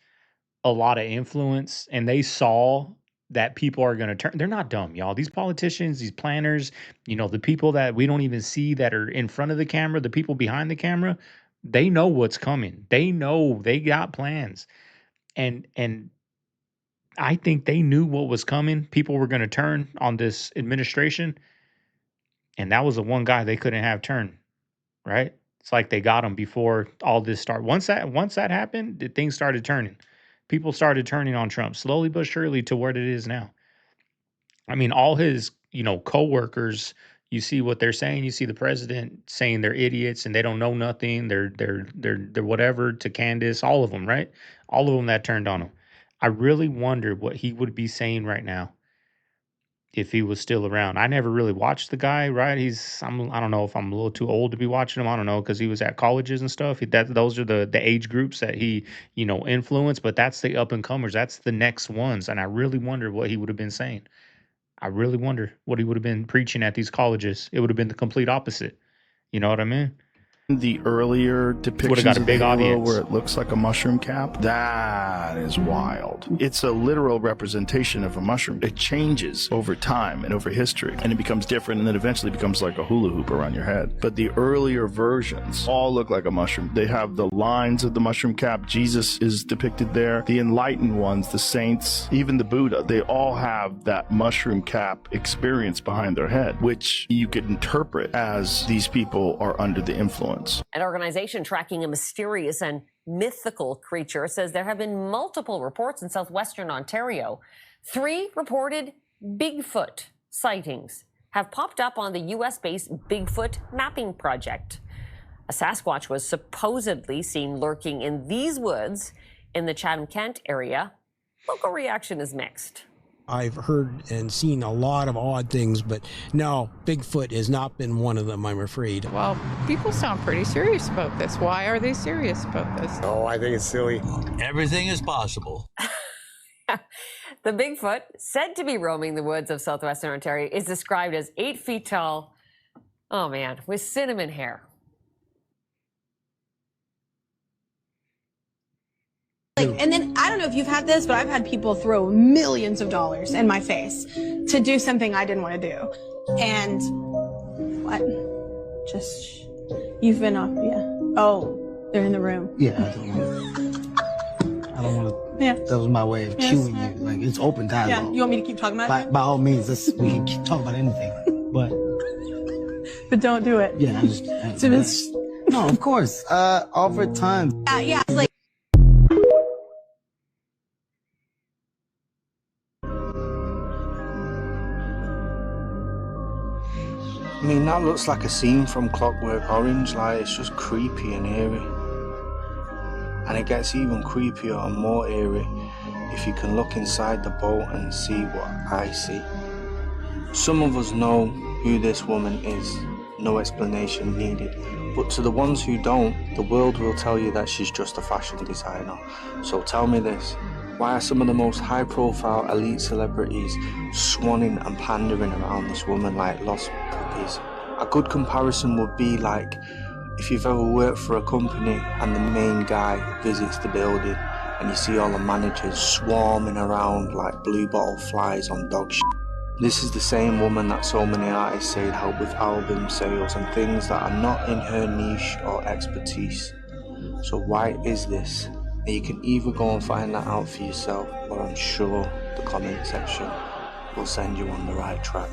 a lot of influence and they saw that people are going to turn. They're not dumb, y'all. These politicians, these planners, you know, the people that we don't even see that are in front of the camera, the people behind the camera, they know what's coming. They know, they got plans. And I think they knew what was coming. People were going to turn on this administration. And that was the one guy they couldn't have turn, right? It's like they got him before all this started. Once that happened, things started turning. People started turning on Trump slowly but surely to where it is now. I mean, all his, you know, co-workers, you see what they're saying. You see the president saying they're idiots and they don't know nothing. They're whatever, to Candace, all of them, right? All of them that turned on him. I really wonder what he would be saying right now if he was still around. I never really watched the guy, right? I don't know if I'm a little too old to be watching him. I don't know, because he was at colleges and stuff. Those are the age groups that he, you know, influenced, but that's the up and comers. That's the next ones. And I really wonder what he would have been saying. I really wonder what he would have been preaching at these colleges. It would have been the complete opposite. You know what I mean? The earlier depictions got a of big Halo audience. where it looks like a mushroom cap, that is wild. It's a literal representation of a mushroom. It changes over time and over history, and it becomes different, and then eventually becomes like a hula hoop around your head. But the earlier versions all look like a mushroom. They have the lines of the mushroom cap. Jesus is depicted there. The enlightened ones, the saints, even the Buddha, they all have that mushroom cap experience behind their head, which you could interpret as these people are under the influence. An organization tracking a mysterious and mythical creature says there have been multiple reports in southwestern Ontario. 3 reported Bigfoot sightings have popped up on the US-based Bigfoot mapping project. A Sasquatch was supposedly seen lurking in these woods in the Chatham-Kent area. Local reaction is mixed. I've heard and seen a lot of odd things, but no, Bigfoot has not been one of them, I'm afraid. Well, people sound pretty serious about this. Why are they serious about this? Oh, I think it's silly. Everything is possible. The Bigfoot, said to be roaming the woods of southwestern Ontario, is described as 8 feet tall, oh man, with cinnamon hair. And then I don't know if you've had this, but I've had people throw millions of dollars in my face to do something I didn't want to do. And what? Just, you've been off, yeah. Oh, they're in the room. Yeah, I don't want to. Yeah. That was my way of cueing you. Like, it's open dialogue. Yeah, you want me to keep talking about it? By all means, we can keep talking about anything. But don't do it. Yeah, no, of course. Offer time. Yeah, it's like. I mean, that looks like a scene from Clockwork Orange, like it's just creepy and eerie. And it gets even creepier and more eerie if you can look inside the boat and see what I see. Some of us know who this woman is, no explanation needed. But to the ones who don't, the world will tell you that she's just a fashion designer. So tell me this, why are some of the most high-profile elite celebrities swanning and pandering around this woman like lost puppies? A good comparison would be like if you've ever worked for a company and the main guy visits the building and you see all the managers swarming around like blue bottle flies on dog shit. This is the same woman that so many artists say help with album sales and things that are not in her niche or expertise. So why is this? And you can either go and find that out for yourself, or I'm sure the comment section will send you on the right track.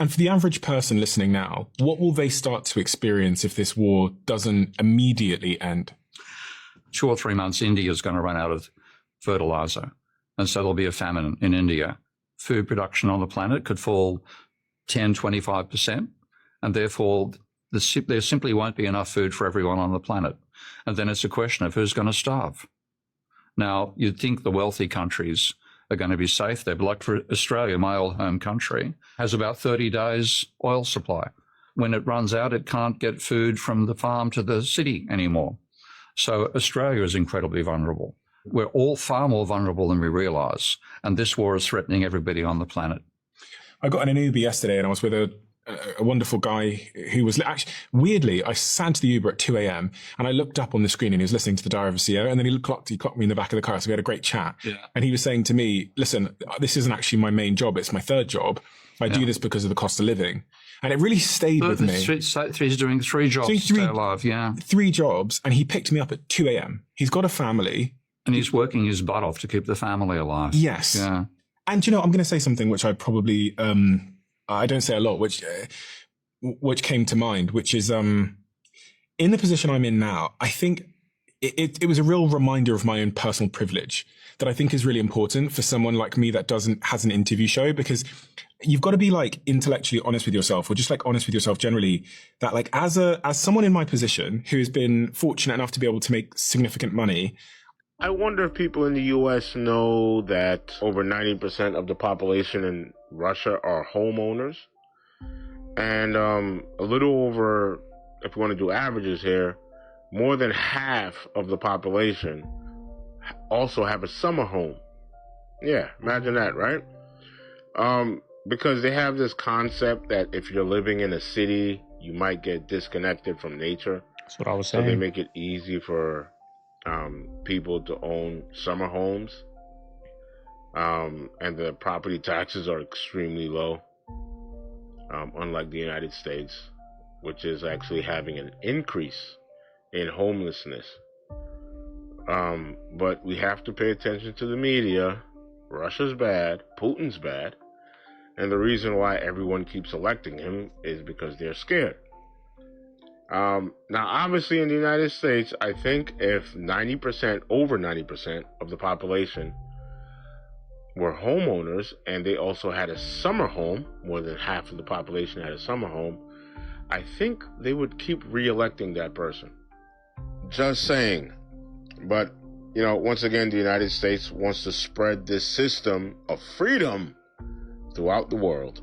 And for the average person listening now, what will they start to experience if this war doesn't immediately end? 2 or 3 months, India is going to run out of fertilizer. And so there'll be a famine in India. Food production on the planet could fall 10, 25%. And therefore, there simply won't be enough food for everyone on the planet. And then it's a question of who's going to starve. Now, you'd think the wealthy countries are going to be safe there, but like for Australia, my old home country, has about 30 days oil supply. When it runs out, it can't get food from the farm to the city anymore. So Australia is incredibly vulnerable. We're all far more vulnerable than we realize, and this war is threatening everybody on the planet. I got in an Uber yesterday and I was with a wonderful guy who was actually, weirdly, I sat to the Uber at 2 a.m. and I looked up on the screen and he was listening to the Diary of a CEO, and then he clocked me in the back of the car. So we had a great chat. Yeah. And he was saying to me, listen, this isn't actually my main job. It's my third job. I do this because of the cost of living. And it really stayed with me. He's doing 3 jobs to stay alive, yeah. 3 jobs, and he picked me up at 2 a.m. He's got a family. And he's working his butt off to keep the family alive. Yes. Yeah. And, I'm going to say something which I probably, I don't say a lot, which came to mind, which is in the position I'm in now, I think it was a real reminder of my own personal privilege that I think is really important for someone like me that has an interview show, because you've got to be like intellectually honest with yourself, or just like honest with yourself generally, that like as someone in my position who has been fortunate enough to be able to make significant money. I wonder if people in the U.S. know that over 90% of the population in Russia are homeowners. And a little over, if you want to do averages here, more than half of the population also have a summer home. Yeah, imagine that, right? Because they have this concept that if you're living in a city, you might get disconnected from nature. That's what I was saying. So they make it easy for people to own summer homes, and the property taxes are extremely low, unlike the United States, which is actually having an increase in homelessness. But we have to pay attention to the media. Russia's bad, Putin's bad, and the reason why everyone keeps electing him is because they're scared. Now, obviously, in the United States, I think if over 90% of the population were homeowners, and they also had a summer home, more than half of the population had a summer home, I think they would keep re-electing that person. Just saying. But, once again, the United States wants to spread this system of freedom throughout the world.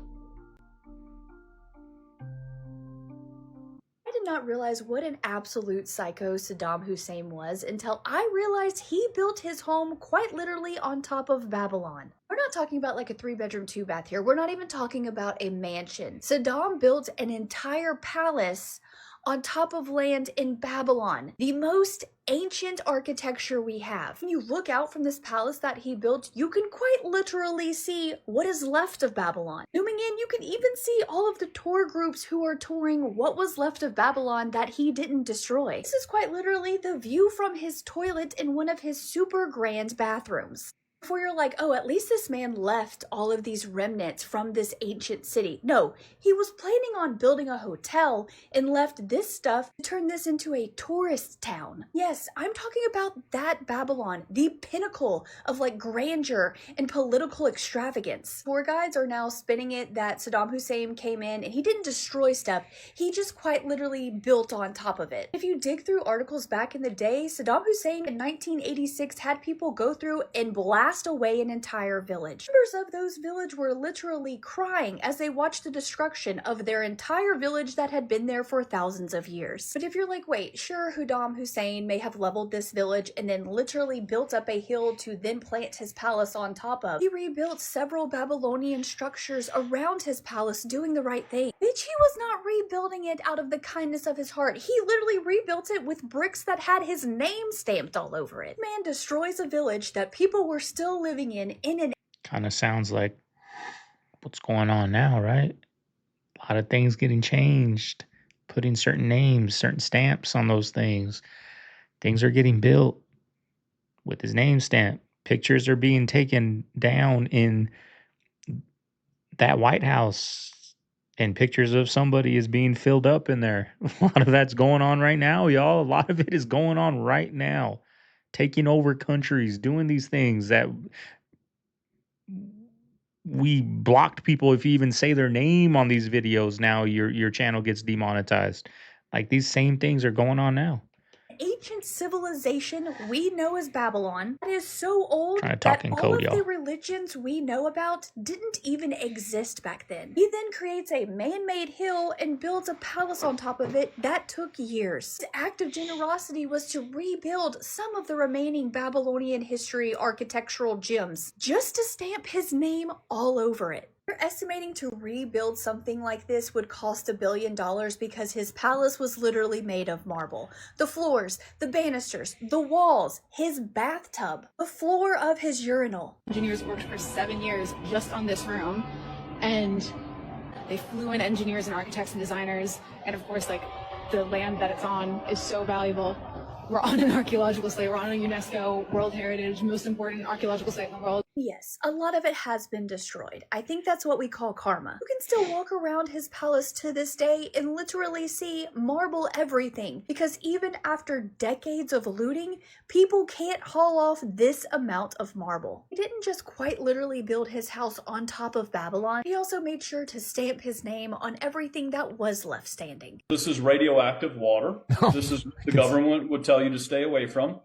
Not realize what an absolute psycho Saddam Hussein was until I realized he built his home quite literally on top of Babylon. We're not talking about like a 3-bedroom, 2-bath here. We're not even talking about a mansion. Saddam built an entire palace on top of land in Babylon, the most ancient architecture we have. When you look out from this palace that he built, you can quite literally see what is left of Babylon. Zooming in, you can even see all of the tour groups who are touring what was left of Babylon that he didn't destroy. This is quite literally the view from his toilet in one of his super grand bathrooms. Before you're like, oh, at least this man left all of these remnants from this ancient city. No, he was planning on building a hotel and left this stuff to turn this into a tourist town. Yes, I'm talking about that Babylon, the pinnacle of like grandeur and political extravagance. Tour guides are now spinning it that Saddam Hussein came in and he didn't destroy stuff. He just quite literally built on top of it. If you dig through articles back in the day, Saddam Hussein in 1986 had people go through and blast away an entire village. Members of those villages were literally crying as they watched the destruction of their entire village that had been there for thousands of years. But if you're like, wait, sure, Saddam Hussein may have leveled this village and then literally built up a hill to then plant his palace on top of, he rebuilt several Babylonian structures around his palace doing the right thing. They Which he was not rebuilding it out of the kindness of his heart. He literally rebuilt it with bricks that had his name stamped all over it. Man destroys a village that people were still living in an Kind of sounds like what's going on now, right? A lot of things getting changed, putting certain names, certain stamps on those things. Things are getting built with his name stamp. Pictures are being taken down in that White House, and pictures of somebody is being filled up in there. A lot of that's going on right now, y'all. A lot of it is going on right now. Taking over countries, doing these things that we blocked people. If you even say their name on these videos, now your channel gets demonetized. Like, these same things are going on now. ancient civilization we know as Babylon that is so old Trying to talk that in all code, of y'all. the religions we know about didn't even exist back then. He then creates a man-made hill and builds a palace on top of it that took years. His act of generosity was to rebuild some of the remaining Babylonian history architectural gems just to stamp his name all over it. They're estimating to rebuild something like this would cost $1 billion because his palace was literally made of marble. The floors, the banisters, the walls, his bathtub, the floor of his urinal. Engineers worked for 7 years just on this room, and they flew in engineers and architects and designers, and of course, like, the land that it's on is so valuable. We're on an archaeological site. We're on a UNESCO World Heritage, most important archaeological site in the world. Yes, a lot of it has been destroyed. I think that's what we call karma. You can still walk around his palace to this day and literally see marble everything, because even after decades of looting, people can't haul off this amount of marble. He didn't just quite literally build his house on top of Babylon, he also made sure to stamp his name on everything that was left standing. This is radioactive water. This is the government would tell you to stay away from.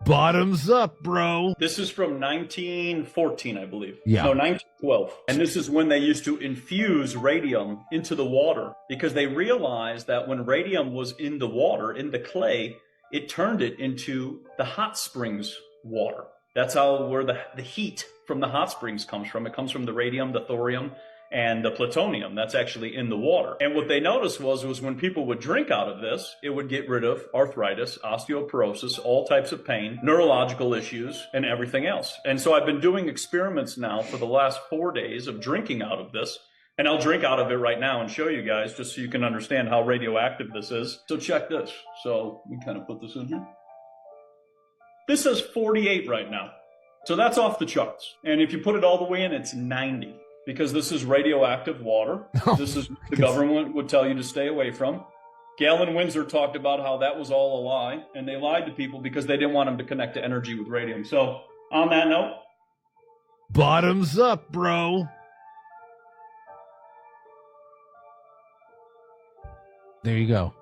Bottoms up, bro. This is from 1914, I believe. Yeah. No, 1912. And this is when they used to infuse radium into the water, because they realized that when radium was in the water, in the clay, it turned it into the hot springs water. That's where the heat from the hot springs comes from. It comes from the radium, the thorium, and the plutonium that's actually in the water. And what they noticed was when people would drink out of this, it would get rid of arthritis, osteoporosis, all types of pain, neurological issues, and everything else. And so I've been doing experiments now for the last 4 days of drinking out of this. And I'll drink out of it right now and show you guys, just so you can understand how radioactive this is. So check this. So we kind of put this in here. This says 48 right now. So that's off the charts. And if you put it all the way in, it's 90. Because this is radioactive water. This is the government would tell you to stay away from. Galen Windsor talked about how that was all a lie, and they lied to people because they didn't want them to connect to energy with radium. So, on that note, Bottoms up, bro. There you go.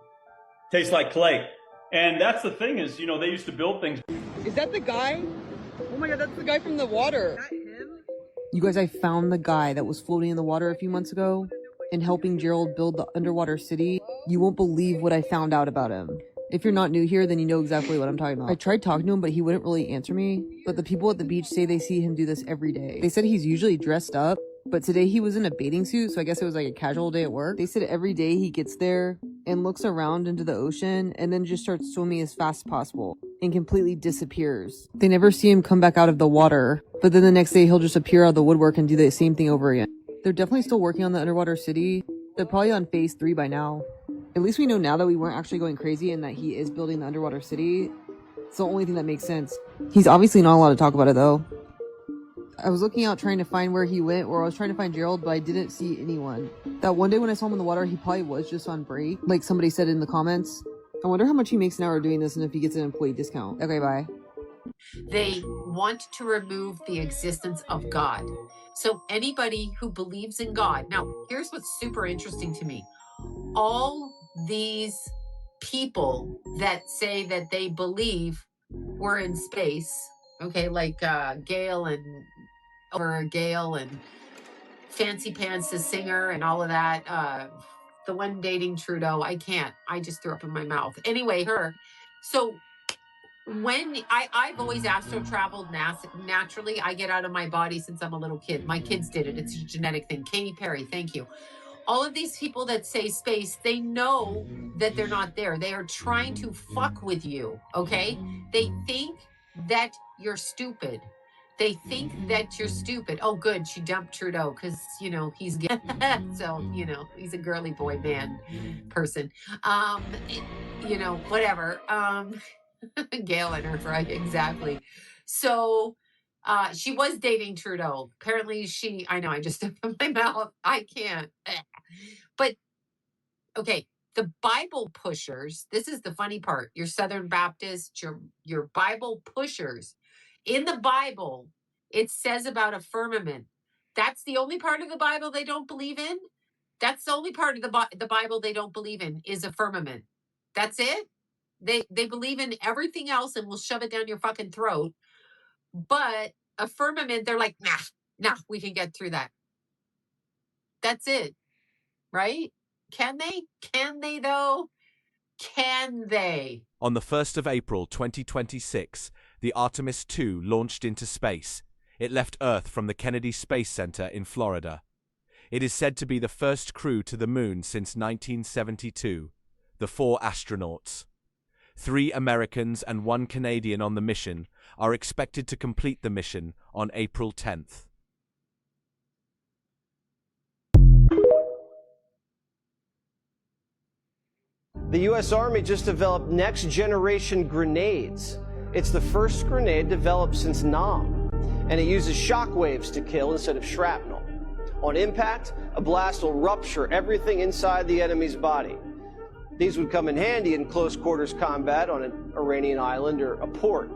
tastes like clay. And that's the thing is, they used to build things. Is that the guy? Oh my god, that's the guy from the water. You guys, I found the guy that was floating in the water a few months ago and helping Gerald build the underwater city. You won't believe what I found out about him. If you're not new here, then you know exactly what I'm talking about. I tried talking to him, but he wouldn't really answer me. But the people at the beach say they see him do this every day. They said he's usually dressed up, but today he was in a bathing suit, so I guess it was like a casual day at work. They said every day he gets there and looks around into the ocean and then just starts swimming as fast as possible and completely disappears. They never see him come back out of the water, but then the next day he'll just appear out of the woodwork and do the same thing over again. They're definitely still working on the underwater city. They're probably on phase 3 by now. At least we know now that we weren't actually going crazy and that he is building the underwater city. It's the only thing that makes sense. He's obviously not allowed to talk about it though. I was looking out trying to find where he went, or I was trying to find Gerald, but I didn't see anyone. That one day when I saw him in the water, he probably was just on break, like somebody said in the comments. I wonder how much he makes an hour doing this and if he gets an employee discount. Okay, bye. They want to remove the existence of God. So anybody who believes in God. Now, here's what's super interesting to me. All these people that say that they believe we're in space, okay, like Gail and Fancy Pants the singer and all of that, the one dating Trudeau. I can't. I just threw up in my mouth. Anyway, her. So when I've always astro traveled naturally, I get out of my body since I'm a little kid. My kids did it. It's a genetic thing. Katy Perry, thank you. all of these people that say space, they know that they're not there. They are trying to fuck with you, okay? They think that you're stupid. They think that you're stupid. Oh, good, she dumped Trudeau because, you know, he's gay. So, you know, he's a girly boy man person. You know, whatever. Gail and her, right? Exactly. So she was dating Trudeau. Apparently I know, I just opened my mouth. I can't. But, okay, the Bible pushers, this is the funny part. Your Southern Baptists, your Bible pushers. In the Bible, it says about a firmament. That's the only part of the Bible they don't believe in. That's the only part of the Bible they don't believe in is a firmament. That's it. They believe in everything else and will shove it down your fucking throat. But a firmament, they're like, nah, we can get through that. That's it. Right? Can they? Can they though? Can they? On the 1st of April 2026, the Artemis II launched into space. It left Earth from the Kennedy Space Center in Florida. It is said to be the first crew to the moon since 1972. The 4 astronauts, 3 Americans and 1 Canadian on the mission, are expected to complete the mission on April 10th. The U.S. Army just developed next-generation grenades. It's the first grenade developed since Nam, and it uses shock waves to kill instead of shrapnel. On impact, a blast will rupture everything inside the enemy's body. These would come in handy in close-quarters combat on an Iranian island or a port.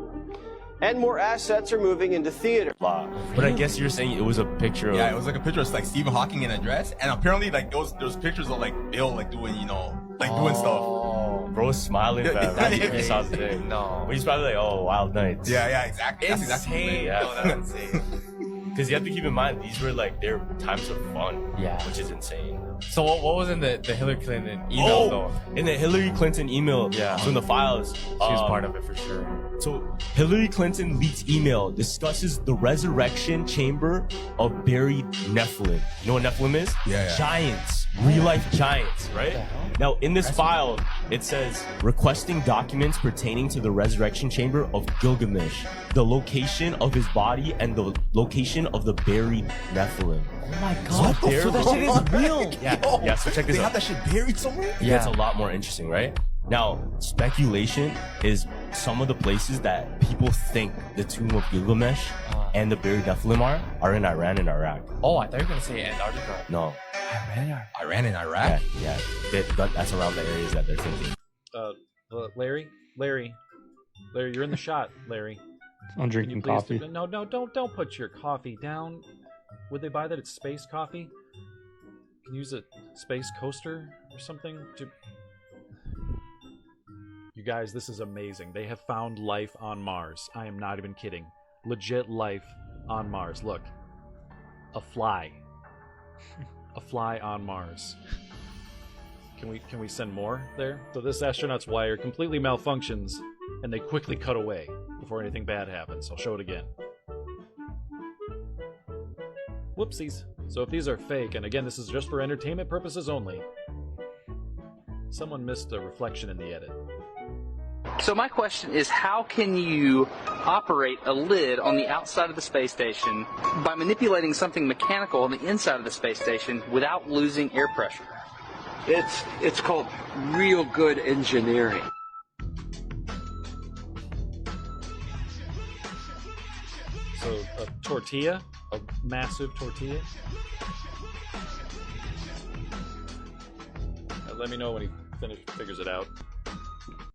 And more assets are moving into theater. But I guess you're saying it was a picture of... Yeah, it was like a picture of like Stephen Hawking in a dress, and apparently like those pictures of like Bill like doing, you know, like doing stuff. Bro was smiling, fam. He saw the thing. No. But he's probably like, oh, wild nights. Yeah, exactly. That's Insane. exactly That's insane. Because you have to keep in mind, these were like their times of fun. Yeah. Which is insane. So what was in the Hillary Clinton email though? In the Hillary Clinton email, so in the files, she was part of it for sure. So Hillary Clinton leaked email discusses the resurrection chamber of buried Nephilim. You know what Nephilim is? Yeah. Giants, real life giants, right? Now in this file, it says requesting documents pertaining to the resurrection chamber of Gilgamesh, the location of his body, and the location of the buried Nephilim. Oh my god. So that shit is real. Yeah, so check this out. They have that shit buried somewhere? Yeah, it's a lot more interesting, right? Now, speculation is some of the places that people think the tomb of Gilgamesh and the buried Nephilim are in Iran and Iraq. Oh, I thought you were going to say Antarctica. No. Iran and Iraq? Yeah. That's around the areas that they're thinking. Larry, you're in the shot, Larry. I'm drinking coffee. No, don't put your coffee down. Would they buy that? It's space coffee? You can use a space coaster or something to... You guys, this is amazing. They have found life on Mars. I am not even kidding. Legit life on Mars. Look. A fly. A fly on Mars. Can we send more there? So this astronaut's wire completely malfunctions, and they quickly cut away before anything bad happens. I'll show it again. Whoopsies. So if these are fake, and again, this is just for entertainment purposes only, someone missed a reflection in the edit. So my question is, how can you operate a lid on the outside of the space station by manipulating something mechanical on the inside of the space station without losing air pressure? It's called real good engineering. So a tortilla, a massive tortilla. Let me know when he figures it out.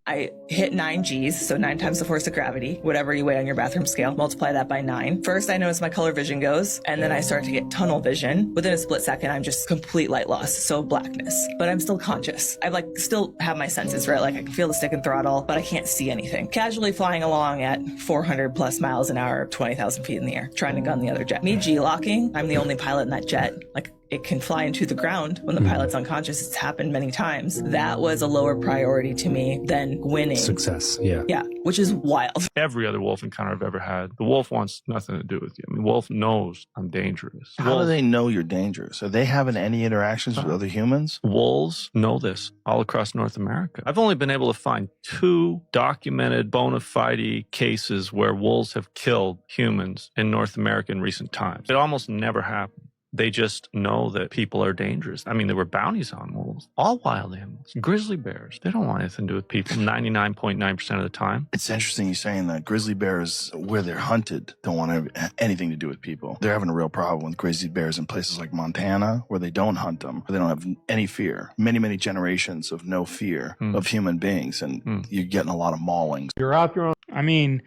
I hit 9 G's, so 9 times the force of gravity, whatever you weigh on your bathroom scale, multiply that by 9. First, I notice my color vision goes, and then I start to get tunnel vision. Within a split second, I'm just complete light loss, so blackness. But I'm still conscious. I still have my senses, right? Like I can feel the stick and throttle, but I can't see anything. Casually flying along at 400 plus miles an hour, 20,000 feet in the air, trying to gun the other jet. Me G-locking, I'm the only pilot in that jet. Like, it can fly into the ground when the pilot's unconscious. It's happened many times. That was a lower priority to me than winning. Success, yeah. Yeah, which is wild. Every other wolf encounter I've ever had, the wolf wants nothing to do with you. I mean, wolf knows I'm dangerous. How do they know you're dangerous? Are they having any interactions with other humans? Wolves know this all across North America. I've only been able to find 2 documented bona fide cases where wolves have killed humans in North America in recent times. It almost never happened. They just know that people are dangerous. I mean, there were bounties on wolves, all wild animals. Grizzly bears, they don't want anything to do with people 99.9% of the time. It's interesting you're saying that grizzly bears, where they're hunted, don't want to have anything to do with people. They're having a real problem with grizzly bears in places like Montana, where they don't hunt them, where they don't have any fear. Many, many generations of no fear of human beings, and you're getting a lot of maulings. You're out there on... I mean...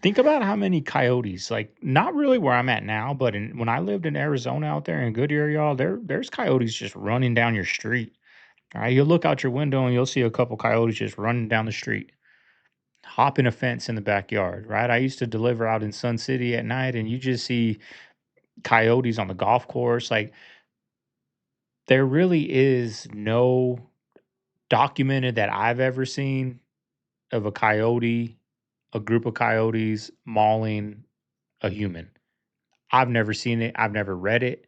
Think about how many coyotes, like not really where I'm at now, but when I lived in Arizona out there in Goodyear, y'all, there's coyotes just running down your street. All right, you'll look out your window and you'll see a couple coyotes just running down the street, hopping a fence in the backyard, right? I used to deliver out in Sun City at night, and you just see coyotes on the golf course. Like, there really is no documented that I've ever seen of a group of coyotes mauling a human. I've never seen it. I've never read it.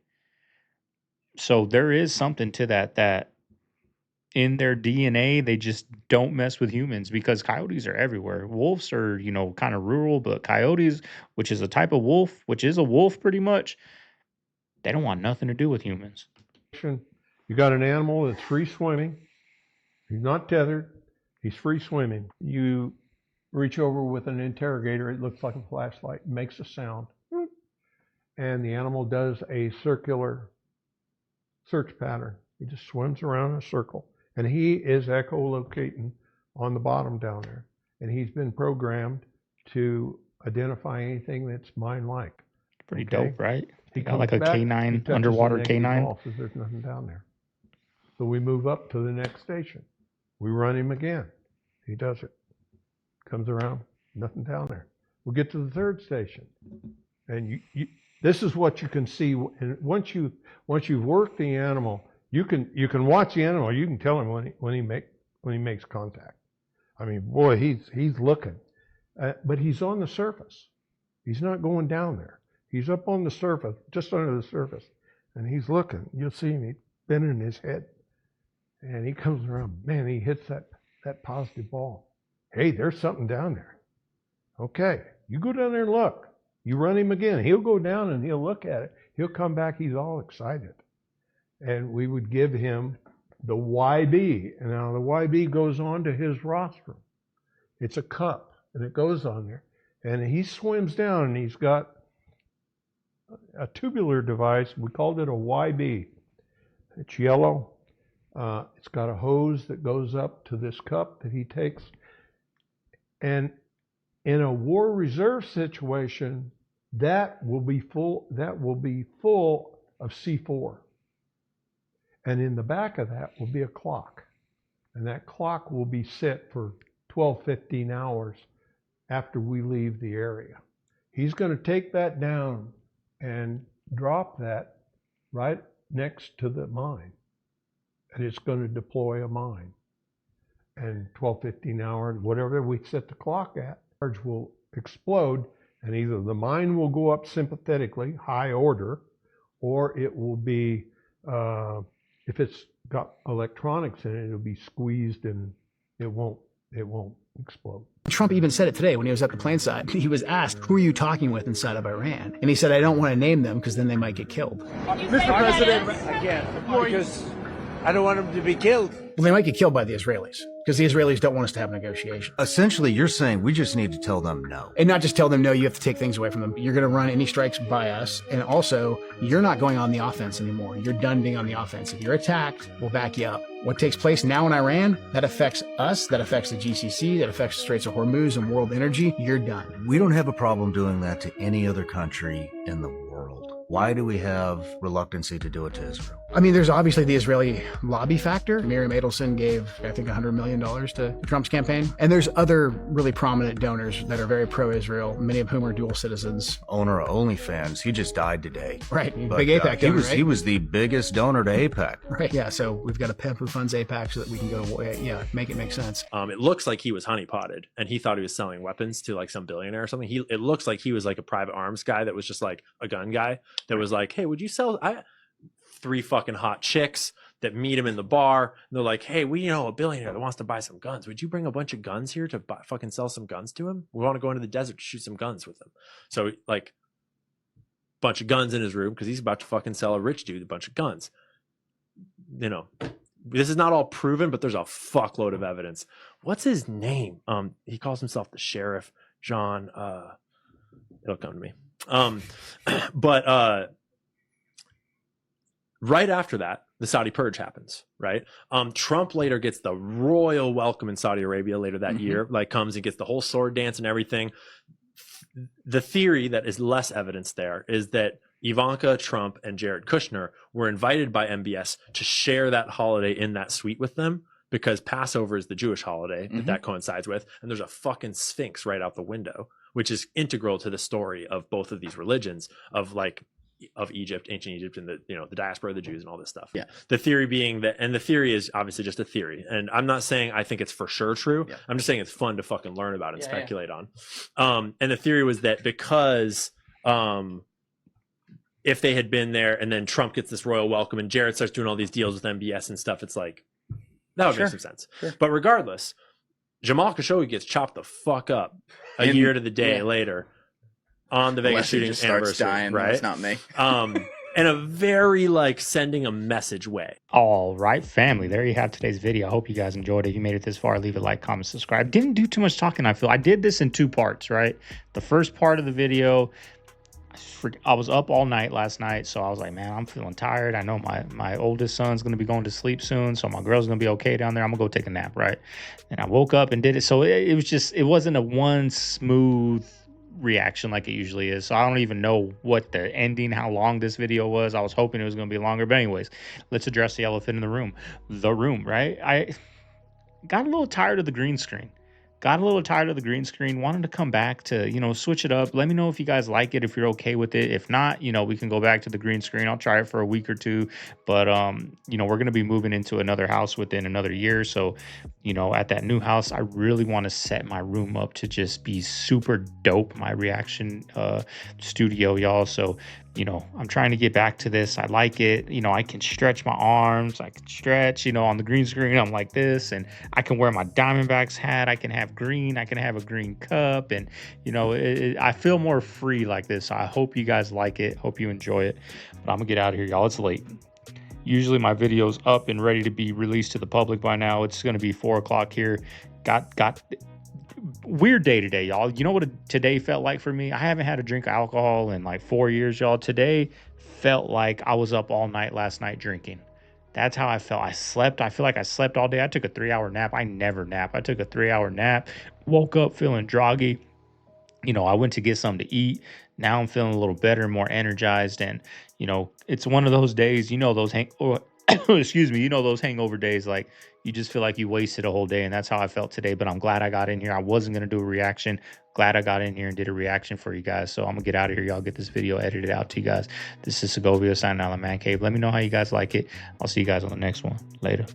So there is something to that in their DNA, they just don't mess with humans, because coyotes are everywhere. Wolves are, kind of rural, but coyotes, which is a type of wolf, which is a wolf pretty much, they don't want nothing to do with humans. You got an animal that's free swimming. He's not tethered. He's free swimming. You reach over with an interrogator, it looks like a flashlight, makes a sound, and the animal does a circular search pattern. He just swims around in a circle, and he is echolocating on the bottom down there, and he's been programmed to identify anything that's mine-like. Pretty dope, right? He got like a canine, underwater canine. Says there's nothing down there. So we move up to the next station. We run him again. He does it. Comes around, nothing down there. We get to the third station, and this is what you can see. And once you've worked the animal, you can watch the animal. You can tell him when he makes contact. I mean, boy, he's looking, but he's on the surface. He's not going down there. He's up on the surface, just under the surface, and he's looking. You'll see him. He's bending his head, and he comes around. Man, he hits that positive ball. Hey, there's something down there. Okay, you go down there and look. You run him again. He'll go down and he'll look at it. He'll come back. He's all excited. And we would give him the YB. And now the YB goes on to his rostrum. It's a cup, and it goes on there. And he swims down, and he's got a tubular device. We called it a YB. It's yellow. It's got a hose that goes up to this cup that he takes. And in a war reserve situation, that will be full of C4. And in the back of that will be a clock. And that clock will be set for 12-15 hours after we leave the area. He's going to take that down and drop that right next to the mine. And it's going to deploy a mine. And 12-15 hours, whatever we set the clock at, charge will explode, and either the mine will go up sympathetically, high order, or it will be, if it's got electronics in it, it'll be squeezed and it won't explode. Trump even said it today when he was at the plant site. He was asked, who are you talking with inside of Iran? And he said, I don't want to name them because then they might get killed. Mr. President, I can't, because I don't want them to be killed. Well, they might get killed by the Israelis, because the Israelis don't want us to have a negotiation. Essentially, you're saying we just need to tell them no. And not just tell them no, you have to take things away from them. You're going to run any strikes by us. And also, you're not going on the offense anymore. You're done being on the offense. If you're attacked, we'll back you up. What takes place now in Iran, that affects us, that affects the GCC, that affects the Straits of Hormuz and world energy. You're done. We don't have a problem doing that to any other country in the world. Why do we have reluctancy to do it to Israel? I mean, there's obviously the Israeli lobby factor. Miriam Adelson gave, I think, $100 million to Trump's campaign. And there's other really prominent donors that are very pro-Israel, many of whom are dual citizens. Owner of OnlyFans, he just died today. Right, But, big APAC donor, right? He was the biggest donor to APAC. Right, yeah, so we've got a pimp who funds APAC so that we can go to, make it make sense. It looks like he was honeypotted and he thought he was selling weapons to like some billionaire or something. It looks like he was like a private arms guy that was just like a gun guy that was like, hey, would you sell? 3 fucking hot chicks that meet him in the bar. And they're like, hey, we know a billionaire that wants to buy some guns. Would you bring a bunch of guns here to fucking sell some guns to him? We want to go into the desert to shoot some guns with him. So like bunch of guns in his room because he's about to fucking sell a rich dude a bunch of guns. You know, this is not all proven, but there's a fuckload of evidence. What's his name? He calls himself the sheriff, John. It'll come to me. Right after that, the Saudi purge happens, right? Trump later gets the royal welcome in Saudi Arabia later that year, like comes and gets the whole sword dance and everything. The theory that is less evidence there is that Ivanka, Trump, and Jared Kushner were invited by MBS to share that holiday in that suite with them because Passover is the Jewish holiday that coincides with, and there's a fucking sphinx right out the window, which is integral to the story of both of these religions of Egypt, ancient Egypt, and the diaspora of the Jews and all this stuff. Yeah. The theory being that, and the theory is obviously just a theory. And I'm not saying I think it's for sure true. Yeah. I'm just saying it's fun to fucking learn about and speculate on. And the theory was that because if they had been there and then Trump gets this royal welcome and Jared starts doing all these deals with MBS and stuff, it's like, that would make some sense. Sure. But regardless, Jamal Khashoggi gets chopped the fuck up a year to the day later on the Vegas shooting anniversary, dying, right? It's not me. In a very sending a message way. All right, family. There you have today's video. I hope you guys enjoyed it. If you made it this far, leave a like, comment, subscribe. Didn't do too much talking, I feel. I did this in 2 parts, right? The first part of the video, I was up all night last night, so I was like, man, I'm feeling tired. I know my oldest son's going to be going to sleep soon, so my girl's going to be okay down there. I'm going to go take a nap, right? And I woke up and did it. So it wasn't a one smooth reaction like it usually is. So I don't even know what the ending, how long this video was. I was hoping it was going to be longer, but anyways, let's address the elephant in the room. The room, right? I got a little tired of the green screen. Wanted to come back to, switch it up. Let me know if you guys like it, if you're okay with it. If not, we can go back to the green screen. I'll try it for a week or 2. But, we're going to be moving into another house within another year. So, at that new house, I really want to set my room up to just be super dope. My reaction studio, y'all. So, I'm trying to get back to this. I like it. I can stretch my arms. I can stretch, on the green screen. I'm like this, and I can wear my Diamondbacks hat. I can have green. I can have a green cup, and I feel more free like this. So I hope you guys like it. Hope you enjoy it. But I'm gonna get out of here, y'all. It's late. Usually my video's up and ready to be released to the public by now. It's gonna be 4 o'clock here. Got weird day today, y'all. You know what today felt like for me? I haven't had a drink of alcohol in 4 years, y'all. Today felt like I was up all night last night drinking. That's how I felt. I feel like I slept all day. I took a 3-hour nap. I never nap. I took a 3-hour nap, woke up feeling groggy. I went to get something to eat. Now I'm feeling a little better, more energized. And, it's one of those days, those those hangover days, you just feel like you wasted a whole day. And that's how I felt today. But I'm glad I got in here. I wasn't going to do a reaction. Glad I got in here and did a reaction for you guys. So I'm going to get out of here. Y'all get this video edited out to you guys. This is Segovia signing out of the Man Cave. Let me know how you guys like it. I'll see you guys on the next one. Later.